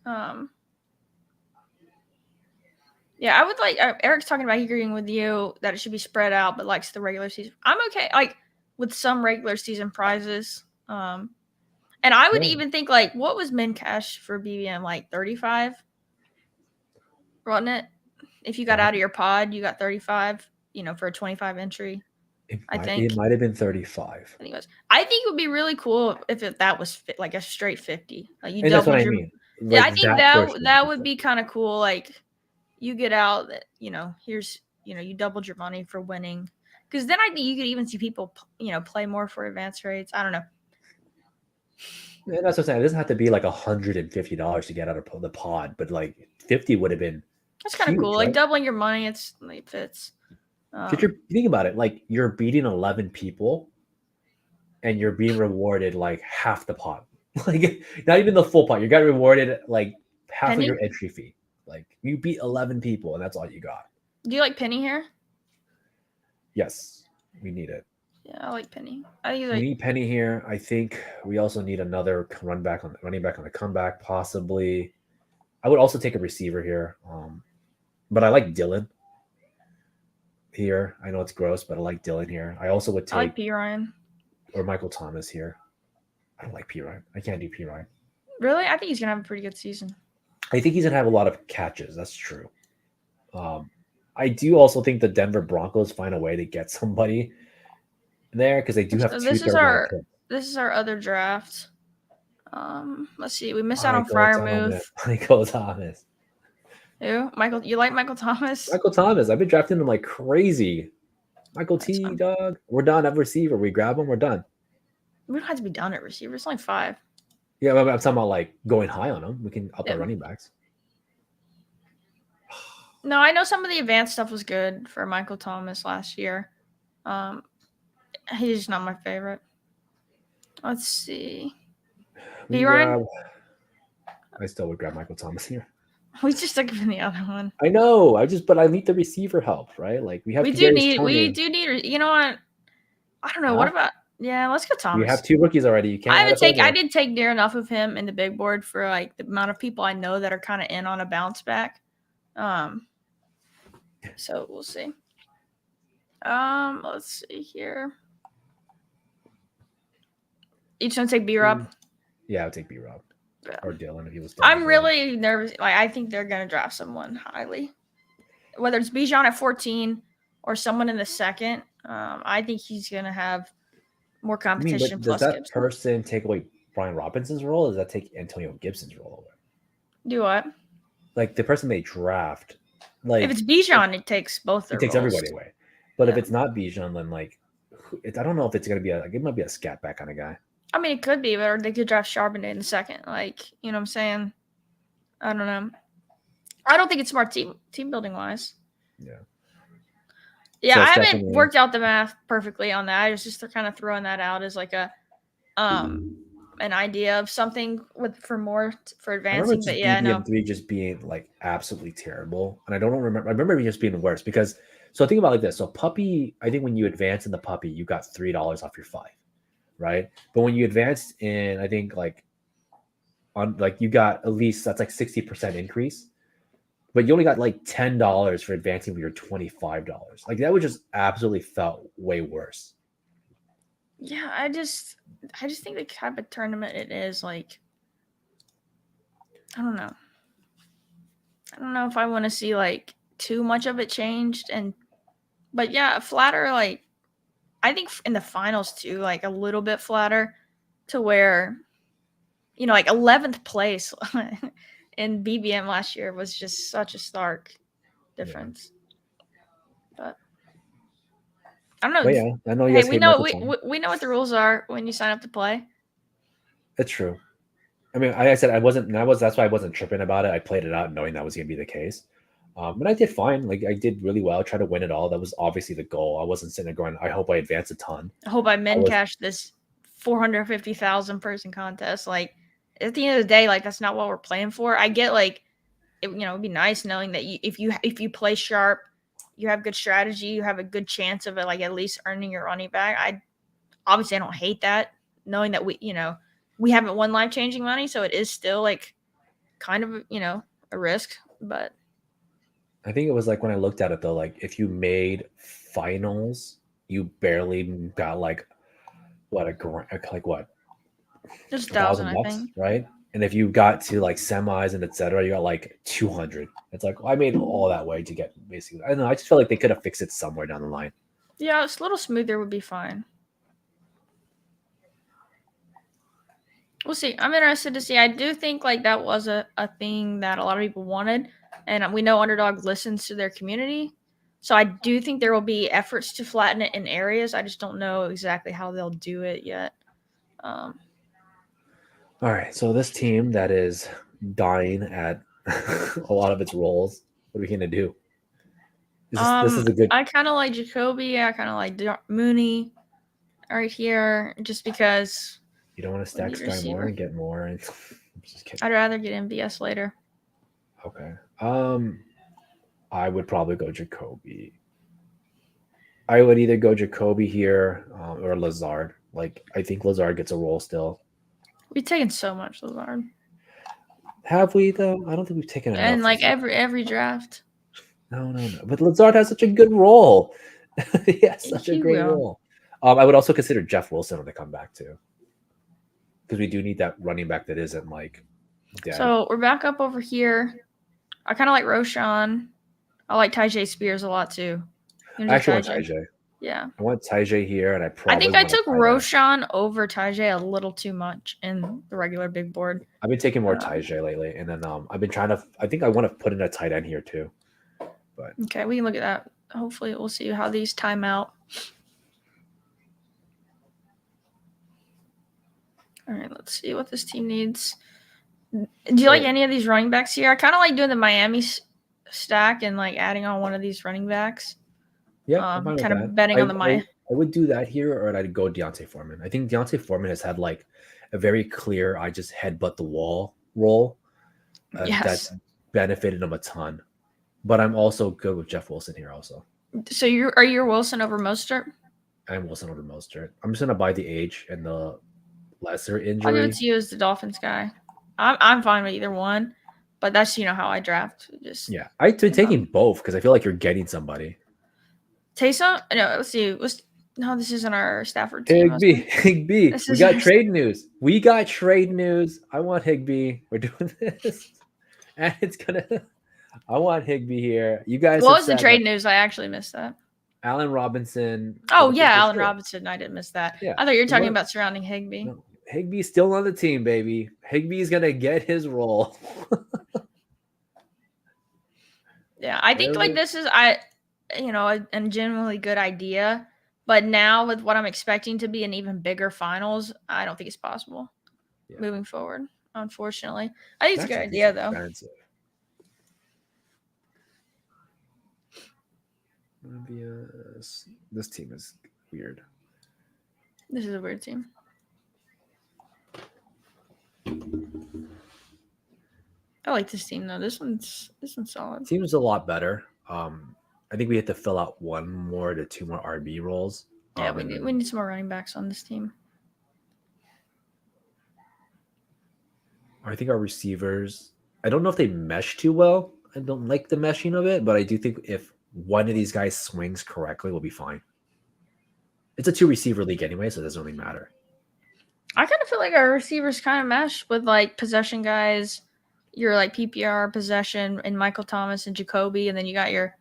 [SPEAKER 2] Yeah, I would like Eric's talking about agreeing with you that it should be spread out, but likes the regular season. I'm okay, like with some regular season prizes. And I would
[SPEAKER 1] Yeah.
[SPEAKER 2] even think like, what was min cash for BBM? Like 35, wasn't it? If you got out of your pod, you got 35. For a 25 entry. I
[SPEAKER 1] It
[SPEAKER 2] think.
[SPEAKER 1] might have been 35.
[SPEAKER 2] I think it was. I think it would be really cool if that was like a straight 50. Like you
[SPEAKER 1] And that's what
[SPEAKER 2] doubled
[SPEAKER 1] I
[SPEAKER 2] your.
[SPEAKER 1] mean.
[SPEAKER 2] Yeah,
[SPEAKER 1] Like
[SPEAKER 2] I think
[SPEAKER 1] that
[SPEAKER 2] that
[SPEAKER 1] portion.
[SPEAKER 2] that would be kind of cool. Like you get out that here's you doubled your money for winning, because then I think you could even see people play more for advance rates. I don't know.
[SPEAKER 1] And that's what I'm saying. It doesn't have to be like $150 to get out of the pod, but like 50 would have been
[SPEAKER 2] That's kind of
[SPEAKER 1] huge,
[SPEAKER 2] cool. Like
[SPEAKER 1] right?
[SPEAKER 2] doubling your money, it fits.
[SPEAKER 1] Because think about it, like you're beating 11 people and you're being rewarded like half the pot. Like not even the full pot. You got rewarded like half of
[SPEAKER 2] Penny?
[SPEAKER 1] your entry fee. Like you beat 11 people and that's all you got.
[SPEAKER 2] Do you like Penny here?
[SPEAKER 1] Yes, we need it.
[SPEAKER 2] Yeah, I like Penny. I think
[SPEAKER 1] We
[SPEAKER 2] like
[SPEAKER 1] need Penny here. I think we also need another running back on the comeback, possibly. I would also take a receiver here. But I like Dylan here. I know it's gross, but I like Dylan here. I also would
[SPEAKER 2] I like
[SPEAKER 1] take
[SPEAKER 2] P Ryan.
[SPEAKER 1] or Michael Thomas here. I don't like P Ryan. I can't do P Ryan.
[SPEAKER 2] Really, I think he's gonna have a pretty good season.
[SPEAKER 1] I think he's gonna have a lot of catches. That's true. I do also think the Denver Broncos find a way to get somebody there because they do have
[SPEAKER 2] So
[SPEAKER 1] two
[SPEAKER 2] this is
[SPEAKER 1] third-round
[SPEAKER 2] our
[SPEAKER 1] picks.
[SPEAKER 2] this is our other draft. Let's see. We missed out on
[SPEAKER 1] Michael Thomas.
[SPEAKER 2] Fryermuth.
[SPEAKER 1] Michael Thomas.
[SPEAKER 2] Who? Michael? You like Michael Thomas?
[SPEAKER 1] Michael Thomas. I've been drafting him like crazy. Michael
[SPEAKER 2] That's
[SPEAKER 1] T,
[SPEAKER 2] fun.
[SPEAKER 1] dog. We're done at receiver. We grab him. We're done.
[SPEAKER 2] We don't have to be done at receiver. It's only 5.
[SPEAKER 1] Yeah, I'm talking about like going high on him. We can up our running backs.
[SPEAKER 2] No, I know some of the advanced stuff was good for Michael Thomas last year. He's not my favorite. Let's see.
[SPEAKER 1] We
[SPEAKER 2] Ryan?
[SPEAKER 1] I still would grab Michael Thomas here.
[SPEAKER 2] We just took him in the other one.
[SPEAKER 1] I know. But I need the receiver help, right? Like we have.
[SPEAKER 2] We do need. You know what? I don't know. What about? Yeah, let's go Thomas.
[SPEAKER 1] We have 2 rookies already. You can't.
[SPEAKER 2] I did take near enough of him in the big board for like the amount of people I know that are kind of in on a bounce back. So we'll see. Let's see here. You just want to take B-Rob?
[SPEAKER 1] Yeah, I would take B-Rob. Yeah. Or Dylan if he was.
[SPEAKER 2] I'm really nervous. Like I think they're gonna draft someone highly, whether it's Bijan at 14 or someone in the second. I think he's gonna have more competition.
[SPEAKER 1] Does that person take away Brian Robinson's role? Or does that take Antonio Gibson's role away?
[SPEAKER 2] Do what?
[SPEAKER 1] Like the person they draft. Like
[SPEAKER 2] if it's Bijan, it takes both.
[SPEAKER 1] It takes everybody away. But if it's not Bijan, then like I don't know if it's gonna be it might be a scat back kind of guy.
[SPEAKER 2] I mean, it could be, or they could draft Charbonnet in the second. Like, you know what I'm saying? I don't know. I don't think it's smart team building wise.
[SPEAKER 1] Yeah.
[SPEAKER 2] Yeah, so I haven't worked out the math perfectly on that. I was just kind of throwing that out as like a an idea of something for advancing. But yeah, no.
[SPEAKER 1] BBM3 just being like absolutely terrible, and I don't remember. I remember it just being worse because. So think about it like this. So puppy, I think when you advance in the puppy, you got $3 off your 5. Right, but when you advanced in, I think you got at least that's like 60% increase, but you only got like $10 for advancing with your $25. Like that would just absolutely felt way worse.
[SPEAKER 2] Yeah, I just think the type of tournament it is like, I don't know. I don't know if I want to see like too much of it changed, but yeah, flatter like. I think in the finals too, like a little bit flatter to where, like 11th place in BBM last year was just such a stark difference. But I don't know.
[SPEAKER 1] But yeah, I know you
[SPEAKER 2] Hey,
[SPEAKER 1] guys
[SPEAKER 2] we
[SPEAKER 1] hate
[SPEAKER 2] know
[SPEAKER 1] Michael
[SPEAKER 2] we
[SPEAKER 1] Thomas.
[SPEAKER 2] we know what the rules are when you sign up to play.
[SPEAKER 1] It's true. I mean, I said I wasn't. That's why I wasn't tripping about it. I played it out knowing that was going to be the case. But I did fine. Like I did really well. Try to win it all. That was obviously the goal. I wasn't sitting there going, "I hope I advance a ton."
[SPEAKER 2] I hope I min
[SPEAKER 1] was
[SPEAKER 2] cash this 450,000 person contest. Like at the end of the day, like that's not what we're playing for. I get like it'd be nice knowing that if you play sharp, you have good strategy, you have a good chance of it, like at least earning your running back. I don't hate that, knowing that we haven't won life changing money, so it is still like kind of a risk. But
[SPEAKER 1] I think it was like when I looked at it though, like if you made finals, you barely got like what like what
[SPEAKER 2] just
[SPEAKER 1] a
[SPEAKER 2] 1,000,
[SPEAKER 1] thousand
[SPEAKER 2] I
[SPEAKER 1] bucks,
[SPEAKER 2] think.
[SPEAKER 1] right? And if you got to like semis and etc., you got like 200. It's like I made all that way to get basically. I don't know. I just feel like they could have fixed it somewhere down the line.
[SPEAKER 2] Yeah, it's a little smoother would be fine. We'll see. I'm interested to see. I do think like that was a thing that a lot of people wanted, and we know Underdog listens to their community. So I do think there will be efforts to flatten it in areas. I just don't know exactly how they'll do it yet.
[SPEAKER 1] All right, so this team that is dying at a lot of its roles, what are we gonna do? This is a good.
[SPEAKER 2] I kind of like Jacoby. I kind of like Mooney right here, just because
[SPEAKER 1] You don't want to
[SPEAKER 2] we
[SPEAKER 1] stack
[SPEAKER 2] need
[SPEAKER 1] Sky more
[SPEAKER 2] receiver.
[SPEAKER 1] and get more. And I'm just kidding.
[SPEAKER 2] I'd rather get MVS later.
[SPEAKER 1] Okay. I would probably go Jacoby. I would either go Jacoby here or Lazard. Like I think Lazard gets a role still.
[SPEAKER 2] We've taken so much Lazard,
[SPEAKER 1] Have we though? I don't think we've taken
[SPEAKER 2] and
[SPEAKER 1] enough.
[SPEAKER 2] like
[SPEAKER 1] Lazard.
[SPEAKER 2] every draft.
[SPEAKER 1] No. But Lazard has such a good role. He has such a
[SPEAKER 2] He
[SPEAKER 1] great
[SPEAKER 2] will.
[SPEAKER 1] role. I would also consider Jeff Wilson when they come back too, because we do need that running back that isn't like dead.
[SPEAKER 2] So we're back up over here. I kind of like Roshan. I like Tajay Spears a lot too.
[SPEAKER 1] I actually want Tajay.
[SPEAKER 2] Yeah.
[SPEAKER 1] I want Tajay here, and I
[SPEAKER 2] I
[SPEAKER 1] probably
[SPEAKER 2] think I
[SPEAKER 1] want to
[SPEAKER 2] took Roshan over Tajay a little too much in the regular big board.
[SPEAKER 1] I've been taking more Tajay lately, and then I've been trying to. I think I want to put in a tight end here too. But
[SPEAKER 2] okay, we can look at that. Hopefully, we'll see how these time out. All right, let's see what this team needs. Do you like any of these running backs here? I kind of like doing the Miami stack and like adding on one of these running backs.
[SPEAKER 1] Yeah,
[SPEAKER 2] kind of betting on the Miami.
[SPEAKER 1] I would do that here, or I'd go Deontay Foreman. I think Deontay Foreman has had like a very clear I just headbutt the wall role that's benefited him a ton. But I'm also good with Jeff Wilson here also.
[SPEAKER 2] So are you Wilson over Mostert?
[SPEAKER 1] I'm Wilson over Mostert. I'm just gonna buy the age and the lesser injury.
[SPEAKER 2] I'll give it to you as the Dolphins guy. I'm fine with either one, but that's how I draft. Just
[SPEAKER 1] I'd be taking both because I feel like you're getting somebody.
[SPEAKER 2] Taysom? No, let's see. This isn't our Stafford team.
[SPEAKER 1] Higbee. We got trade news. I want Higbee. We're doing this, and it's gonna. I want Higbee here. You guys.
[SPEAKER 2] What was the trade news? I actually missed that.
[SPEAKER 1] Allen Robinson.
[SPEAKER 2] Oh yeah, Allen Robinson. I didn't miss that.
[SPEAKER 1] Yeah,
[SPEAKER 2] I thought you were talking about surrounding Higbee.
[SPEAKER 1] No, Higbee's still on the team, baby. Higbee's gonna get his role.
[SPEAKER 2] Yeah, I think like this is a genuinely good idea. But now with what I'm expecting to be an even bigger finals, I don't think it's possible moving forward. Unfortunately, I think it's a good idea though. Expensive.
[SPEAKER 1] This team is weird.
[SPEAKER 2] This is a weird team. I like this team though. This one's solid.
[SPEAKER 1] Team's a lot better. I think we have to fill out 1 more to 2 more RB roles.
[SPEAKER 2] Yeah, we need some more running backs on this team.
[SPEAKER 1] I think our receivers, I don't know if they mesh too well. I don't like the meshing of it, but I do think if one of these guys swings correctly, we'll be fine. It's a 2 receiver league anyway, so it doesn't really matter.
[SPEAKER 2] I kind of feel like our receivers kind of mesh with like possession guys, your like PPR possession and Michael Thomas and Jacoby, and then you got your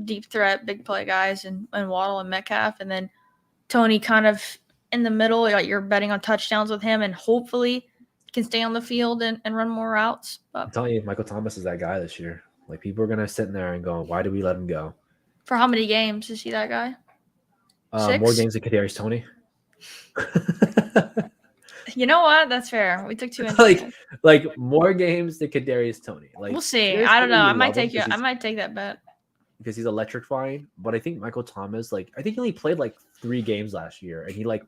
[SPEAKER 2] deep threat, big play guys and Waddle and Metcalf, and then Tony kind of in the middle, like you're betting on touchdowns with him, and hopefully can stay on the field and run more routes.
[SPEAKER 1] I'm
[SPEAKER 2] But
[SPEAKER 1] telling you, Michael Thomas is that guy this year. Like people are gonna sit in there and go, "Why did we let him go?"
[SPEAKER 2] for how many games is he that guy?
[SPEAKER 1] More
[SPEAKER 2] 6?
[SPEAKER 1] games than Kadarius Tony.
[SPEAKER 2] You know what? That's fair. We took 2 inches.
[SPEAKER 1] like more games than Kadarius Tony. Like
[SPEAKER 2] We'll see.
[SPEAKER 1] Kadarius
[SPEAKER 2] I don't
[SPEAKER 1] Toney,
[SPEAKER 2] know.
[SPEAKER 1] we
[SPEAKER 2] I might
[SPEAKER 1] love him
[SPEAKER 2] take you. I might take that bet.
[SPEAKER 1] because he's electrifying. But I think Michael Thomas, like I think he only played like 3 games last year, and he like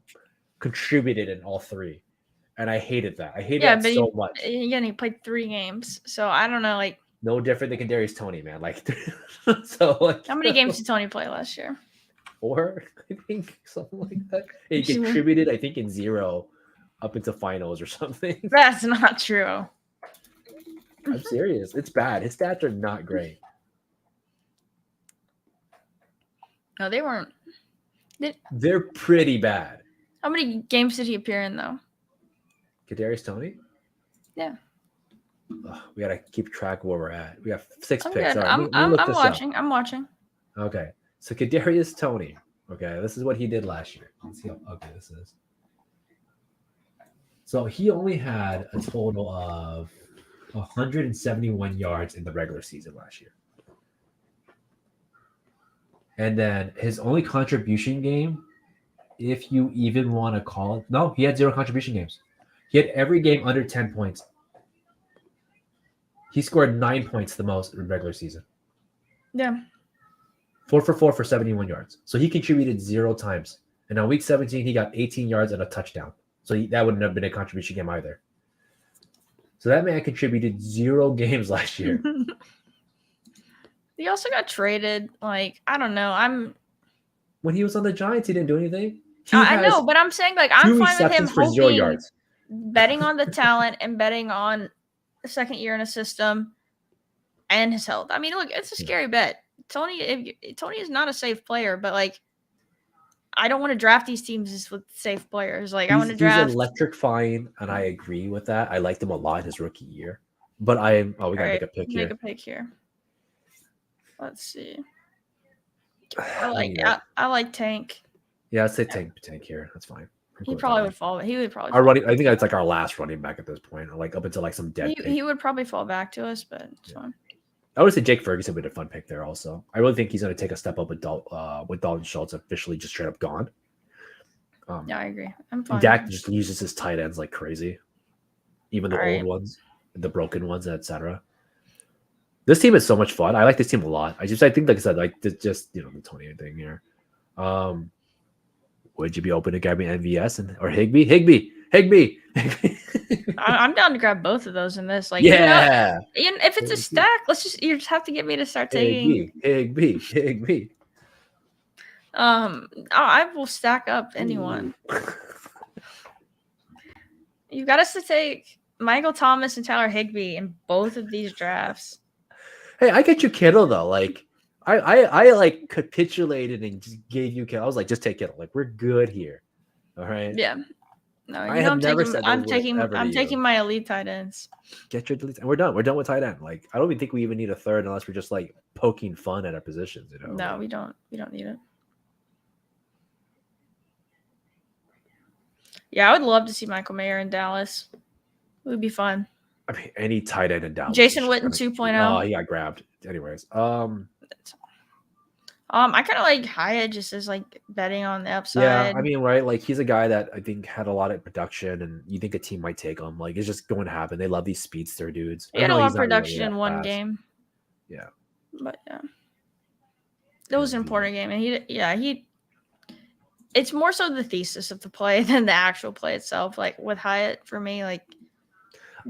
[SPEAKER 1] contributed in all 3. And I hated that. I hated that
[SPEAKER 2] but
[SPEAKER 1] so much.
[SPEAKER 2] Again, he played 3 games, so I don't know. Like
[SPEAKER 1] No different than Kadarius Tony, man. Like so. Like,
[SPEAKER 2] how many games did Tony play last year?
[SPEAKER 1] 4, I think, something like that. He contributed, I think, in 0 up into finals or something.
[SPEAKER 2] That's not true.
[SPEAKER 1] I'm serious. It's bad. His stats are not great.
[SPEAKER 2] No, they weren't.
[SPEAKER 1] They're pretty bad.
[SPEAKER 2] How many games did he appear in, though?
[SPEAKER 1] Kadarius Toney?
[SPEAKER 2] Yeah.
[SPEAKER 1] Ugh, we gotta keep track of where we're at. We got 6
[SPEAKER 2] I'm
[SPEAKER 1] picks.
[SPEAKER 2] good.
[SPEAKER 1] All right,
[SPEAKER 2] I'm watching. I'm watching.
[SPEAKER 1] Okay. So Kadarius Toney. Okay, this is what he did last year. Let's see how ugly this is. So he only had a total of 171 yards in the regular season last year. And then his only contribution game, if you even want to call it, no, he had 0 contribution games. He had every game under 10 points. He scored 9 points the most in regular season.
[SPEAKER 2] Yeah.
[SPEAKER 1] 4 for 4 for 71 yards. So he contributed 0 times. And on week 17, he got 18 yards and a touchdown. So that wouldn't have been a contribution game either. So that man contributed 0 games last year.
[SPEAKER 2] He also got traded. Like, I don't know.
[SPEAKER 1] When he was on the Giants, he didn't do anything.
[SPEAKER 2] I know, but I'm saying, like, I'm fine with him
[SPEAKER 1] for 0 yards.
[SPEAKER 2] Betting on the talent and betting on the second year in a system and his health. I mean, look, it's a scary bet. Tony is not a safe player, but like, I don't want to draft these teams with safe players. Like, I want to draft.
[SPEAKER 1] He's electrifying, and I agree with that. I liked him a lot in his rookie year. But we gotta make a pick here.
[SPEAKER 2] Make a pick here. Let's see. I like Tank.
[SPEAKER 1] Yeah, I'd say Tank here. That's fine.
[SPEAKER 2] He probably would fall. He would probably.
[SPEAKER 1] I think it's like our last running back at this point, or like up until like some dead.
[SPEAKER 2] He would probably fall back to us, but it's fine.
[SPEAKER 1] I would say Jake Ferguson would be a fun pick there also. I really think he's going to take a step up with Dalton Schultz officially just straight up gone.
[SPEAKER 2] Yeah, I agree. I'm fine.
[SPEAKER 1] Dak just uses his tight ends like crazy, even the old ones, the broken ones, etc. This team is so much fun. I like this team a lot. I think, like I said, like just the Tony thing here. Would you be open to grabbing MVS or Higbee? Higbee.
[SPEAKER 2] I'm down to grab both of those in this. Like,
[SPEAKER 1] yeah.
[SPEAKER 2] If it's a stack, you just have to get me to start taking
[SPEAKER 1] Higbee.
[SPEAKER 2] I will stack up anyone. You've got us to take Michael Thomas and Tyler Higbee in both of these drafts.
[SPEAKER 1] Hey, I get you Kittle though. Like, I like capitulated and just gave you Kittle. I was like, just take Kittle. Like, we're good here. All right.
[SPEAKER 2] Yeah. No,
[SPEAKER 1] I'm
[SPEAKER 2] taking my elite tight ends.
[SPEAKER 1] Get your elite, and we're done. We're done with tight end. Like, I don't even think we even need a third unless we're just like poking fun at our positions.
[SPEAKER 2] No, we don't. We don't need it. Yeah, I would love to see Michael Mayer in Dallas. It would be fun.
[SPEAKER 1] I mean, any tight end in Dallas.
[SPEAKER 2] Jason Witten 2.0.
[SPEAKER 1] Oh, he got grabbed. Anyways,
[SPEAKER 2] I kind of like Hyatt just as like betting on the upside.
[SPEAKER 1] Yeah, I mean, right? Like he's a guy that I think had a lot of production, and you think a team might take him. Like it's just going to happen. They love these speedster dudes.
[SPEAKER 2] He had a lot of production in one game.
[SPEAKER 1] Yeah,
[SPEAKER 2] but yeah, it was an important game, and he. It's more so the thesis of the play than the actual play itself. Like with Hyatt, for me, like.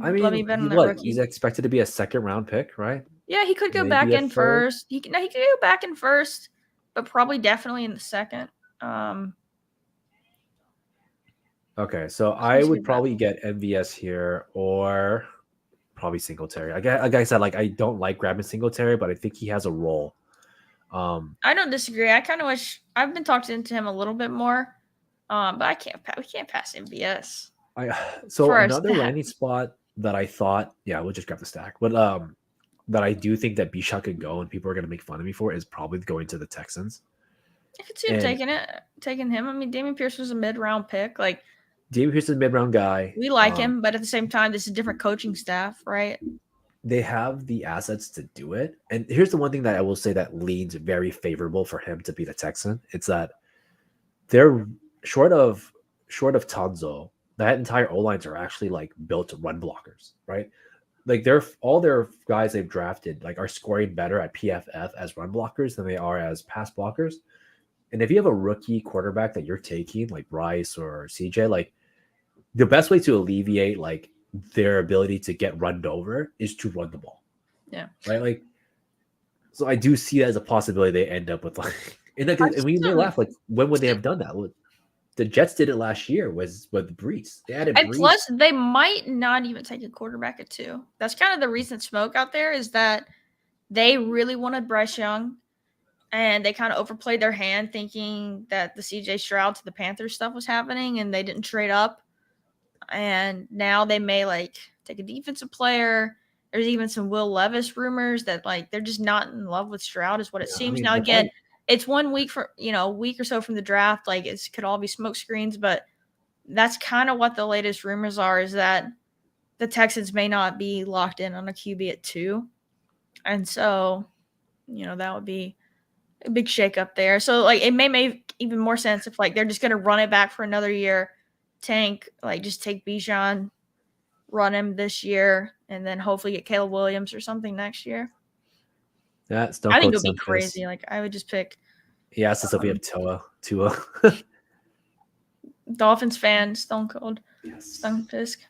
[SPEAKER 1] I mean, he's expected to be a second-round pick, right?
[SPEAKER 2] Yeah, he could go back in first. He could go back in first, but probably definitely in the second.
[SPEAKER 1] Okay, so I would probably get MVS here or probably Singletary. Like I said, like I don't like grabbing Singletary, but I think he has a role.
[SPEAKER 2] I don't disagree. I kind of wish I've been talking to him a little bit more, but we can't pass MVS.
[SPEAKER 1] So another landing spot that I thought, we'll just grab the stack. But that I do think that Bishop could go and people are going to make fun of me for is probably going to the Texans.
[SPEAKER 2] I could see him taking it. taking him. I mean, Damian Pierce was a mid-round pick. Like,
[SPEAKER 1] David Pearson's a mid-round guy.
[SPEAKER 2] we like him, but at the same time, this is a different coaching staff, right?
[SPEAKER 1] They have the assets to do it. And here's the one thing that I will say that leans very favorable for him to be the Texan. It's that they're short of Tanzo, that entire O-lines are actually like built to run blockers, right? Like they're all their guys they've drafted like are scoring better at PFF as run blockers than they are as pass blockers. And if you have a rookie quarterback that you're taking, like Bryce or CJ, like the best way to alleviate like their ability to get runned over is to run the ball.
[SPEAKER 2] Yeah.
[SPEAKER 1] Right. Like, so I do see that as a possibility they end up with like, and we may laugh, like, when would they have done that? The Jets did it last year with Brees. They added
[SPEAKER 2] And
[SPEAKER 1] Brees.
[SPEAKER 2] plus, they might not even take a quarterback at 2. That's kind of the recent smoke out there is that they really wanted Bryce Young, and they kind of overplayed their hand thinking that the CJ Stroud to the Panthers stuff was happening, and they didn't trade up. And now they may, like, take a defensive player. There's even some Will Levis rumors that, like, they're just not in love with Stroud is what it seems. Now, again, it's 1 week a week or so from the draft. Like, it could all be smoke screens, but that's kind of what the latest rumors are, is that the Texans may not be locked in on a QB at 2. And so, that would be a big shakeup there. So, like, it may make even more sense if, like, they're just going to run it back for another year, tank, like, just take Bijan, run him this year, and then hopefully get Caleb Williams or something next year.
[SPEAKER 1] Yeah,
[SPEAKER 2] I think it would be crazy. Like, I would just pick.
[SPEAKER 1] He asked us if we have Tua.
[SPEAKER 2] Dolphins fan, Stone Cold.
[SPEAKER 1] Yes.
[SPEAKER 2] Stone Fisk.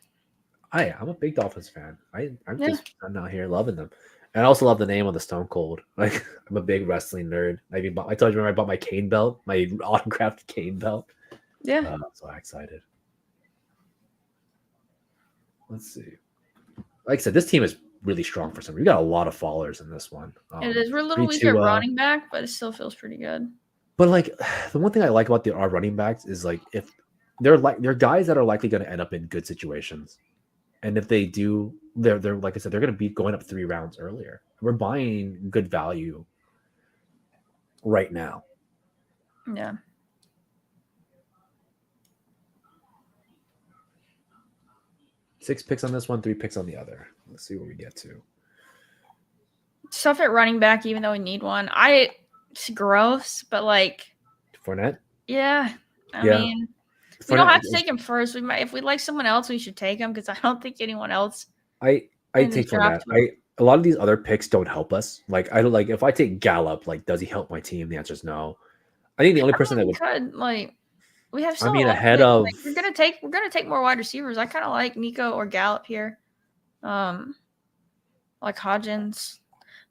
[SPEAKER 1] I'm a big Dolphins fan. I'm out here loving them. And I also love the name of the Stone Cold. Like, I'm a big wrestling nerd. I told you when I bought my cane belt, my autographed cane belt.
[SPEAKER 2] Yeah.
[SPEAKER 1] I'm so excited. Let's see. Like I said, this team is really strong for some. We got a lot of followers in this one.
[SPEAKER 2] It is. We're a little weak at running back, but it still feels pretty good.
[SPEAKER 1] But like, the one thing I like about our running backs is like, if they're guys that are likely going to end up in good situations, and if they do, they're like I said, they're going to be going up 3 rounds earlier. We're buying good value right now.
[SPEAKER 2] Yeah.
[SPEAKER 1] Six picks on this one, 3 picks on the other. Let's see where we get to.
[SPEAKER 2] Stuff at running back, even though we need one. It's gross, but like
[SPEAKER 1] Fournette?
[SPEAKER 2] Yeah. I mean, we don't have to take him first. We might, if we like someone else, we should take him because I don't think anyone else.
[SPEAKER 1] I take Fournette. A lot of these other picks don't help us. Like, I don't like if I take Gallup, like, does he help my team? The answer is no. I think the only person that would
[SPEAKER 2] we have.
[SPEAKER 1] ahead of
[SPEAKER 2] we're gonna take more wide receivers. I kind of like Nico or Gallup here, like Hodgins.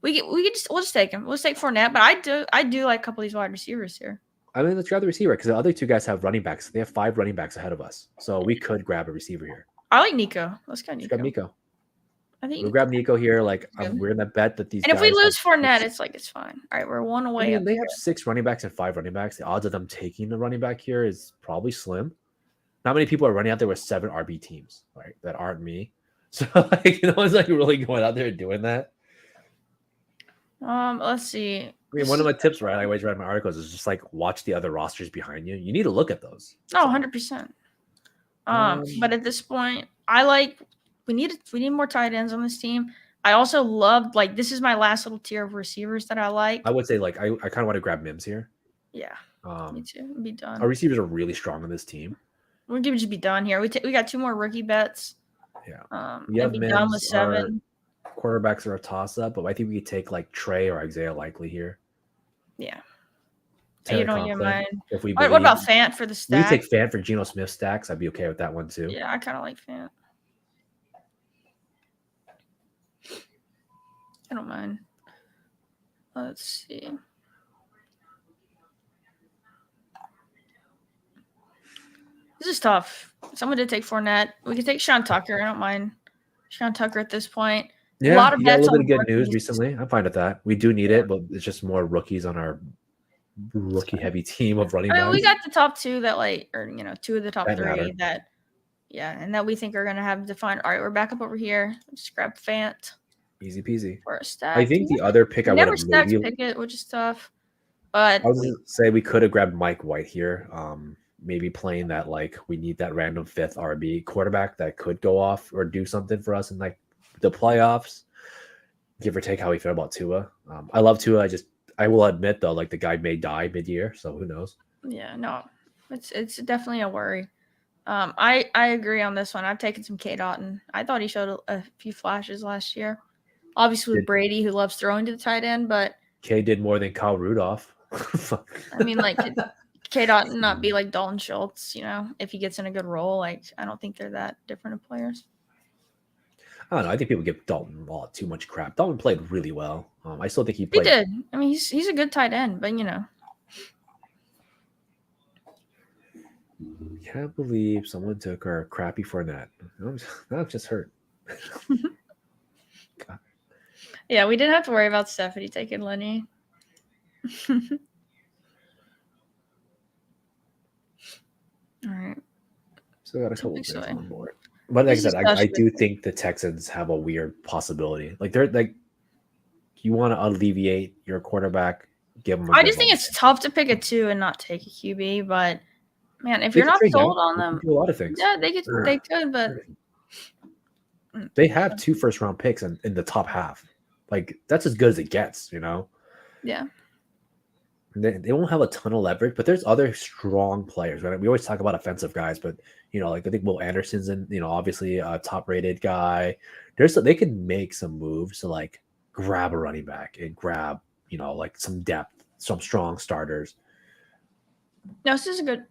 [SPEAKER 2] We'll just take him. Let's take Fournette, but I do like a couple of these wide receivers here.
[SPEAKER 1] I mean, let's grab the receiver because the other 2 guys have running backs. They have 5 running backs ahead of us, so we could grab a receiver here.
[SPEAKER 2] I like Nico. Let's go Nico.
[SPEAKER 1] Grab Nico.
[SPEAKER 2] I think
[SPEAKER 1] we'll grab Nico here. Like, we're gonna bet that these.
[SPEAKER 2] And if we lose Fournette, it's fine. All right, we're 1 away.
[SPEAKER 1] I mean, they have 6 running backs and 5 running backs. The odds of them taking the running back here is probably slim. Not many people are running out there with 7 RB teams, right? That aren't me. So, like, it's like really going out there and doing that.
[SPEAKER 2] Let's see.
[SPEAKER 1] I mean, one of my tips, right? I always write my articles is just like watch the other rosters behind you. You need to look at those.
[SPEAKER 2] Oh, 100%. But at this point, we need more tight ends on this team. I also loved, like, this is my last little tier of receivers that I like.
[SPEAKER 1] I would say, like, I kind of want to grab Mims here.
[SPEAKER 2] Yeah. Me too. Be done.
[SPEAKER 1] Our receivers are really strong on this team.
[SPEAKER 2] We're going to just be done here. We got 2 more rookie bets.
[SPEAKER 1] Yeah. We have
[SPEAKER 2] be
[SPEAKER 1] Mims,
[SPEAKER 2] done with 7.
[SPEAKER 1] Quarterbacks are a toss-up, but I think we could take like Trey or Isaiah Likely here.
[SPEAKER 2] Yeah. You don't get mine.
[SPEAKER 1] What
[SPEAKER 2] about Fant for the stack?
[SPEAKER 1] We take Fant for Geno Smith stacks. I'd be okay with that one too.
[SPEAKER 2] Yeah, I kind of like Fant. I don't mind. Let's see. This is tough. Someone did take Fournette. We could take Sean Tucker. I don't mind Sean Tucker at this point.
[SPEAKER 1] Yeah, a lot of bets. A little bit of good news recently. I'm fine with that. We do need it, but it's just more rookies on our rookie-heavy team of running backs.
[SPEAKER 2] We got the top 2 that 2 of the top 3 that, and that we think are going to have defined. All right, we're back up over here. Let's grab Fant.
[SPEAKER 1] Easy peasy.
[SPEAKER 2] For a stack.
[SPEAKER 1] I think the other pick I would have
[SPEAKER 2] maybe Pickett, which is tough. But
[SPEAKER 1] I was gonna say we could have grabbed Mike White here. Maybe playing that like we need that random fifth RB quarterback that could go off or do something for us in like the playoffs. Give or take how we feel about Tua. I love Tua. I will admit though, like the guy may die mid-year, so who knows?
[SPEAKER 2] yeah, no, it's definitely a worry. I agree on this one. I've taken some K Dotton. I thought he showed a few flashes last year. Obviously with
[SPEAKER 1] Did
[SPEAKER 2] Brady, who loves throwing to the tight end, but
[SPEAKER 1] K did more than Kyle Rudolph.
[SPEAKER 2] I mean, like, could K Dotton not be like Dalton Schultz? You know, if he gets in a good role, like I don't think they're that different of players.
[SPEAKER 1] I don't know. I think people give Dalton too much crap. Dalton played really well. I still think he
[SPEAKER 2] He
[SPEAKER 1] played.
[SPEAKER 2] did. I mean, he's a good tight end, but you know.
[SPEAKER 1] Can't believe someone took our crappy Fournette. I'm just hurt.
[SPEAKER 2] Yeah, we didn't have to worry about Stephanie taking Lenny. All right.
[SPEAKER 1] So got a couple
[SPEAKER 2] Next
[SPEAKER 1] things
[SPEAKER 2] way.
[SPEAKER 1] on board. But like I said, I do think the Texans have a weird possibility. Like they're like, you want to alleviate your quarterback, give him.
[SPEAKER 2] I just think it's tough to pick a 2 and not take a QB. But man, if
[SPEAKER 1] They
[SPEAKER 2] you're
[SPEAKER 1] could
[SPEAKER 2] not
[SPEAKER 1] trade
[SPEAKER 2] sold
[SPEAKER 1] down.
[SPEAKER 2] on
[SPEAKER 1] They
[SPEAKER 2] them,
[SPEAKER 1] could do a lot of things.
[SPEAKER 2] yeah, they could, but
[SPEAKER 1] they have 2 first-round picks in the top half. Like that's as good as it gets, you know.
[SPEAKER 2] Yeah.
[SPEAKER 1] They won't have a ton of leverage, but there's other strong players. Right? We always talk about offensive guys, but you know, like I think Will Anderson's in, you know, obviously a top-rated guy. They could make some moves to like grab a running back and grab, you know, like some depth, some strong starters.
[SPEAKER 2] No, this is a good.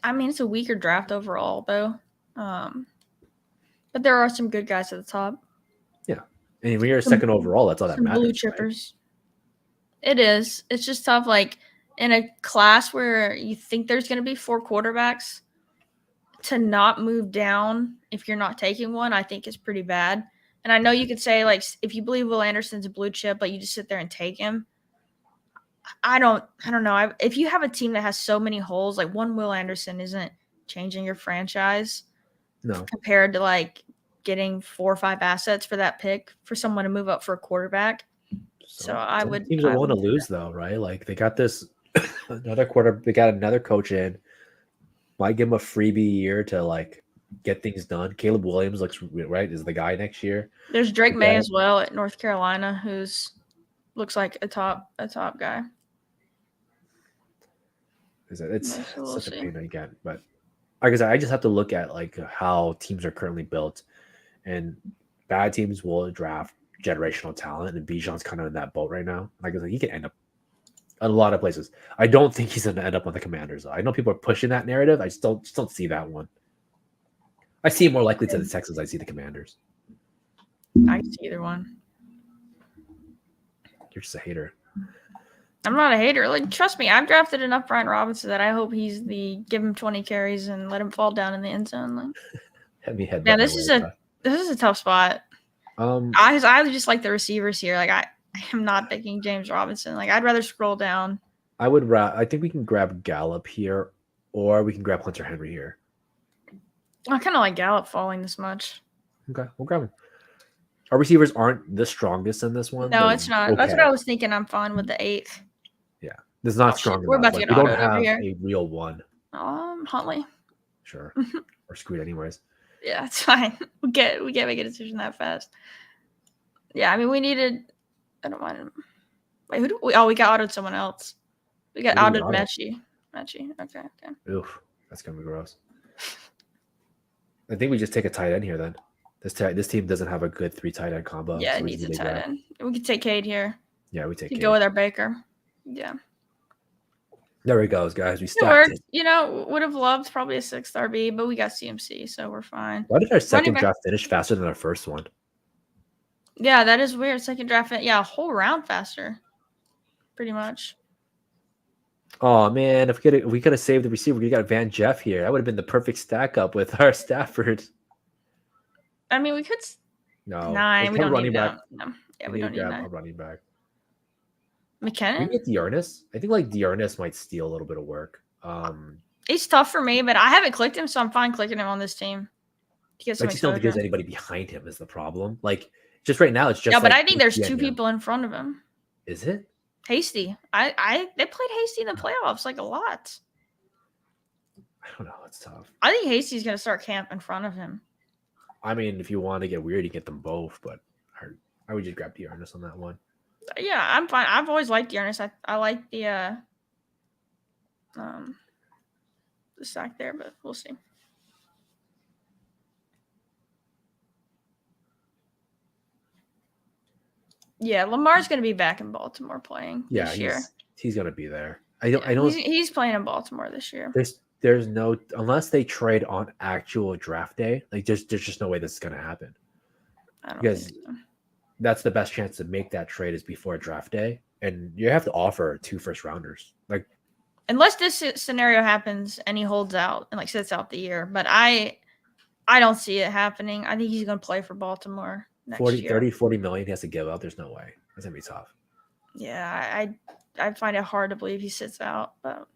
[SPEAKER 2] I mean, it's a weaker draft overall, though. But there are some good guys at the top.
[SPEAKER 1] Yeah, and when you're second overall, that's all that matters.
[SPEAKER 2] Blue chippers. Right? It is. It's just tough. Like in a class where you think there's going to be 4 quarterbacks, to not move down if you're not taking one, I think is pretty bad. And I know you could say like if you believe Will Anderson's a blue chip, but you just sit there and take him. I don't know. If you have a team that has so many holes, like one Will Anderson isn't changing your franchise.
[SPEAKER 1] No.
[SPEAKER 2] Compared to like getting 4 or 5 assets for that pick for someone to move up for a quarterback. So I would.
[SPEAKER 1] Teams don't want to lose though, right? Like they got this another quarter. They got another coach in. Might give him a freebie year to like get things done. Caleb Williams looks right is the guy next year.
[SPEAKER 2] There's Drake May as well at North Carolina, who's looks like a top guy.
[SPEAKER 1] It's such a pain again, but like I said, I just have to look at like how teams are currently built, and bad teams will draft generational talent, and Bijan's kind of in that boat right now. Like I said, he can end up a lot of places. I don't think he's going to end up on the Commanders. Though. I know people are pushing that narrative. I just don't see that one. I see it more likely to the Texans. I see the Commanders.
[SPEAKER 2] I can see either one.
[SPEAKER 1] You're just a hater.
[SPEAKER 2] I'm not a hater. Like, trust me, I've drafted enough Brian Robinson that I hope he's give him 20 carries and let him fall down in the end zone. Like, yeah, this is a tough spot. I just like the receivers here. Like I am not picking James Robinson. Like I'd rather scroll down.
[SPEAKER 1] I think we can grab Gallup here, or we can grab Hunter Henry here.
[SPEAKER 2] I kind of like Gallup falling this much.
[SPEAKER 1] Okay, we'll grab him. Our receivers aren't the strongest in this one.
[SPEAKER 2] No, it's not. Okay. That's what I was thinking. I'm fine with the 8th.
[SPEAKER 1] Yeah, this is not strong enough. We're about to get we don't have a real one.
[SPEAKER 2] Huntley.
[SPEAKER 1] Sure. We're screwed anyways.
[SPEAKER 2] Yeah, it's fine. We can't make a decision that fast. Yeah, I mean, we needed. I don't mind him. Wait, who do we? Oh, we got autoed someone else. We got autoed Mechie. Okay.
[SPEAKER 1] Oof, that's gonna be gross. I think we just take a tight end here then. This team doesn't have a good 3 tight end combo.
[SPEAKER 2] Yeah, so it needs a tight end. We could take Cade here.
[SPEAKER 1] Yeah, we take Cade.
[SPEAKER 2] Go with our Baker. Yeah.
[SPEAKER 1] There he goes, guys. We stacked it.
[SPEAKER 2] You know, would have loved probably a 6th RB, but we got CMC, so we're fine.
[SPEAKER 1] Why did our second draft finish faster than our first one?
[SPEAKER 2] Yeah, that is weird. Second draft, a whole round faster, pretty much.
[SPEAKER 1] Oh man, if we could have saved the receiver, we got Van Jeff here. That would have been the perfect stack up with our Stafford.
[SPEAKER 2] I mean, we could.
[SPEAKER 1] No,
[SPEAKER 2] 9. We don't need
[SPEAKER 1] back.
[SPEAKER 2] No. Yeah, we don't need 9.
[SPEAKER 1] A running back.
[SPEAKER 2] McKinnon?
[SPEAKER 1] We get Dearness. I think like Dearness might steal a little bit of work.
[SPEAKER 2] He's tough for me, but I haven't clicked him, so I'm fine clicking him on this team.
[SPEAKER 1] I just don't think there's anybody behind him is the problem. Like just right now, it's just.
[SPEAKER 2] Yeah, but I think there's 2 people in front of him.
[SPEAKER 1] Is it?
[SPEAKER 2] Hasty. They played Hasty in the playoffs like a lot.
[SPEAKER 1] I don't know. It's tough.
[SPEAKER 2] I think Hasty's gonna start camp in front of him.
[SPEAKER 1] I mean, if you want to get weird, you get them both, but I would just grab Dearness on that one.
[SPEAKER 2] Yeah, I'm fine. I've always liked Dearness. I like the stack there, but we'll see. Yeah, Lamar's going to be back in Baltimore playing this year.
[SPEAKER 1] He's going to be there. I don't.
[SPEAKER 2] He's playing in Baltimore this year.
[SPEAKER 1] There's no, unless they trade on actual draft day. Like there's just no way this is going to happen.
[SPEAKER 2] I don't
[SPEAKER 1] because
[SPEAKER 2] think so.
[SPEAKER 1] That's the best chance to make that trade is before draft day, and you have to offer 2 first-rounders. Like
[SPEAKER 2] unless this scenario happens and he holds out and like sits out the year, but I don't see it happening. I think he's going to play for Baltimore next
[SPEAKER 1] 40 million he has to give up. There's no way. That's going to be tough.
[SPEAKER 2] Yeah, I find it hard to believe he sits out, but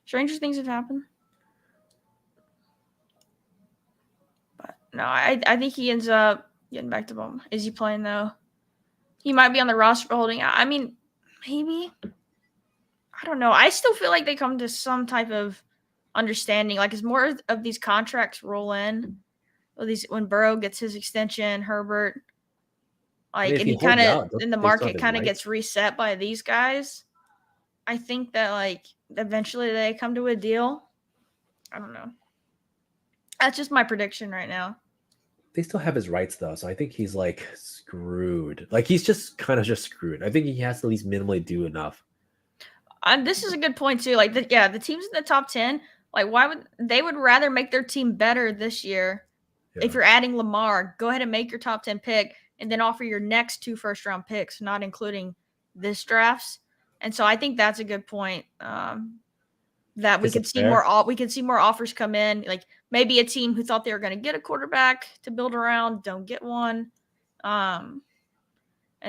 [SPEAKER 2] stranger things have happened. But no, I think he ends up getting back to Baltimore. Is he playing though? He might be on the roster for holding out. I mean, maybe. I don't know. I still feel like they come to some type of understanding. Like as more of these contracts roll in, when Burrow gets his extension, Herbert, like, and he kind of in the market kind of gets reset by these guys. I think that like eventually they come to a deal. I don't know. That's just my prediction right now.
[SPEAKER 1] They still have his rights though, so I think he's like screwed. Like he's just kind of screwed. I think he has to at least minimally do enough.
[SPEAKER 2] This is a good point too. Like the teams in the top 10, like why would they would rather make their team better this year? Yeah. If you're adding Lamar, go ahead and make your top 10 pick and then offer your next 2 first-round picks, not including this drafts. And so I think that's a good point. That we could see more. We could see more offers come in. Like maybe a team who thought they were going to get a quarterback to build around don't get one. And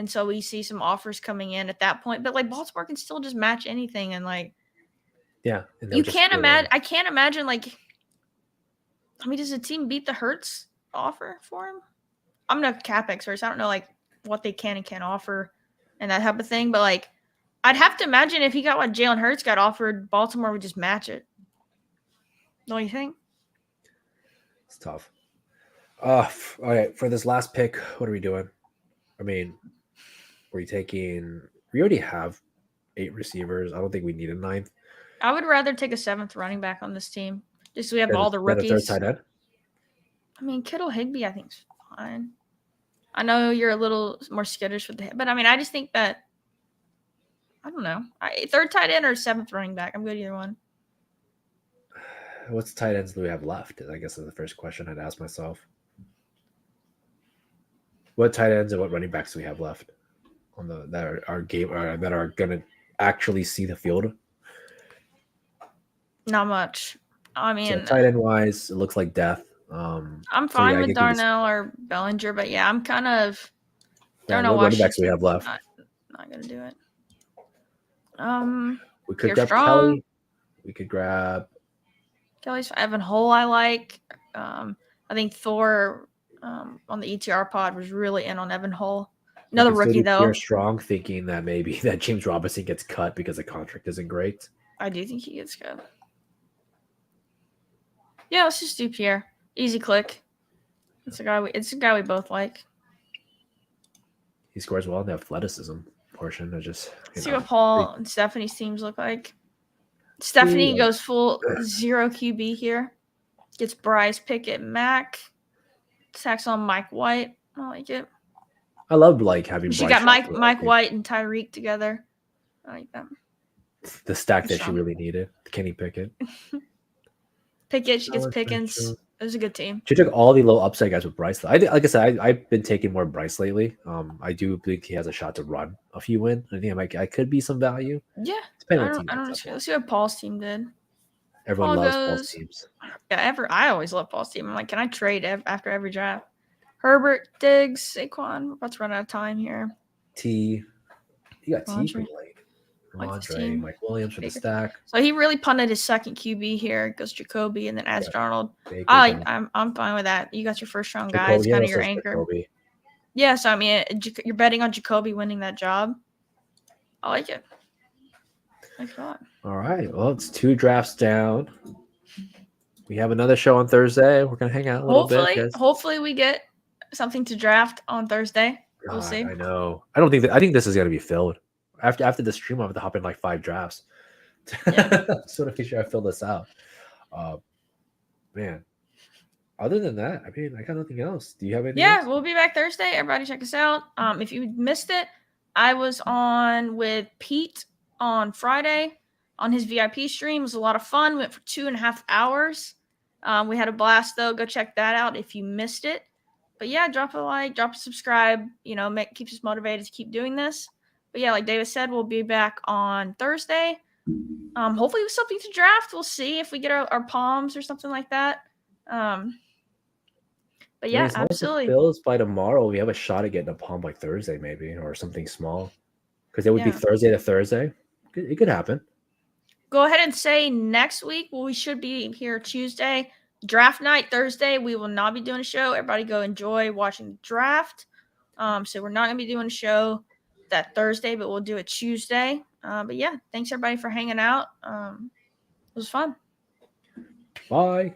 [SPEAKER 2] so we see some offers coming in at that point. But like Baltimore can still just match anything, and like,
[SPEAKER 1] yeah,
[SPEAKER 2] you can't imagine. I can't imagine like. I mean, does a team beat the Hurts offer for him? I'm not cap expert, so I don't know like what they can and can't offer and that type of thing. But like, I'd have to imagine if he got what Jalen Hurts got offered, Baltimore would just match it. Don't you think?
[SPEAKER 1] It's tough. All right, for this last pick, what are we doing? I mean, we already have 8 receivers. I don't think we need a 9th.
[SPEAKER 2] I would rather take a 7th running back on this team. Just so we have all the rookies.
[SPEAKER 1] A 3rd tight end?
[SPEAKER 2] I mean, Kittle Higbee, I think is fine. I know you're a little more skittish with the hit, but I mean, I just think that I don't know. 3rd tight end or 7th running back. I'm good either one.
[SPEAKER 1] What's tight ends do we have left? I guess is the first question I'd ask myself. What tight ends and what running backs do we have left on that are gonna actually see the field?
[SPEAKER 2] Not much. I mean,
[SPEAKER 1] so tight end wise, it looks like death.
[SPEAKER 2] I'm fine with Darnell or Bellinger, but yeah, I'm kind of.
[SPEAKER 1] Darnell what running backs we have left?
[SPEAKER 2] Not gonna do it.
[SPEAKER 1] We could grab Kelly. We could grab
[SPEAKER 2] Kelly's Evan Hull. I like. I think Thor on the ETR pod was really in on Evan Hull. Another rookie though.
[SPEAKER 1] You're strong thinking that maybe that James Robinson gets cut because the contract isn't great.
[SPEAKER 2] I do think he gets cut. Yeah, let's just do Pierre. Easy click. It's a guy we both like.
[SPEAKER 1] He scores well in the athleticism portion. I just
[SPEAKER 2] see what Paul and Stephanie's teams look like. Stephanie goes full 0 QB here. Gets Bryce Pickett, Mac. Sacks on Mike White. I like it.
[SPEAKER 1] I love having.
[SPEAKER 2] She got Mike White and Tyreek together. I like that.
[SPEAKER 1] The stack that she really needed. Kenny Pickett.
[SPEAKER 2] Pickett. She gets Pickens. It was a good team.
[SPEAKER 1] She took all the low upside guys with Bryce. Like I said, I've been taking more Bryce lately. I do think he has a shot to run a few in. I think I could be some value.
[SPEAKER 2] Yeah. I don't know. Let's see what Paul's team did.
[SPEAKER 1] Everyone loves Paul's teams.
[SPEAKER 2] Yeah, I always love Paul's team. I'm like, can I trade after every draft? Herbert, Diggs, Saquon. We're about to run out of time here.
[SPEAKER 1] You got T pretty late. Ramondre, Mike Williams for the stack.
[SPEAKER 2] So he really punted his second QB here. It goes Jacoby and then adds Darnold. I'm fine with that. You got your first round guy. It's kind of your anchor. Jacoby. Yeah, so I mean, you're betting on Jacoby winning that job. I like it. Thanks a lot.
[SPEAKER 1] All right. Well, it's 2 drafts down. We have another show on Thursday. We're gonna hang out a little bit, guys.
[SPEAKER 2] Hopefully we get something to draft on Thursday. We'll
[SPEAKER 1] God,
[SPEAKER 2] see.
[SPEAKER 1] I know. I think this is gonna be filled. After the stream, I have to hop in like 5 drafts.
[SPEAKER 2] Yeah.
[SPEAKER 1] So to make sure I fill this out. Man. Other than that, I mean, I got nothing else. Do you have anything else?
[SPEAKER 2] We'll be back Thursday. Everybody check us out. If you missed it, I was on with Pete on Friday on his VIP stream. It was a lot of fun. Went for 2.5 hours. We had a blast though. Go check that out if you missed it. But yeah, drop a like, drop a subscribe. You know, keeps us motivated to keep doing this. But yeah, like David said, we'll be back on Thursday. Hopefully with something to draft. We'll see if we get our palms or something like that. But yeah, absolutely.
[SPEAKER 1] Fills by tomorrow, we have a shot at getting a palm by Thursday, maybe, or something small. Because it would be Thursday to Thursday. It could happen.
[SPEAKER 2] Go ahead and say next week. Well, we should be here Tuesday. Draft night Thursday. We will not be doing a show. Everybody go enjoy watching the draft. So we're not going to be doing a show that Thursday, but we'll do it Tuesday. But yeah, thanks everybody for hanging out. It was fun.
[SPEAKER 1] Bye.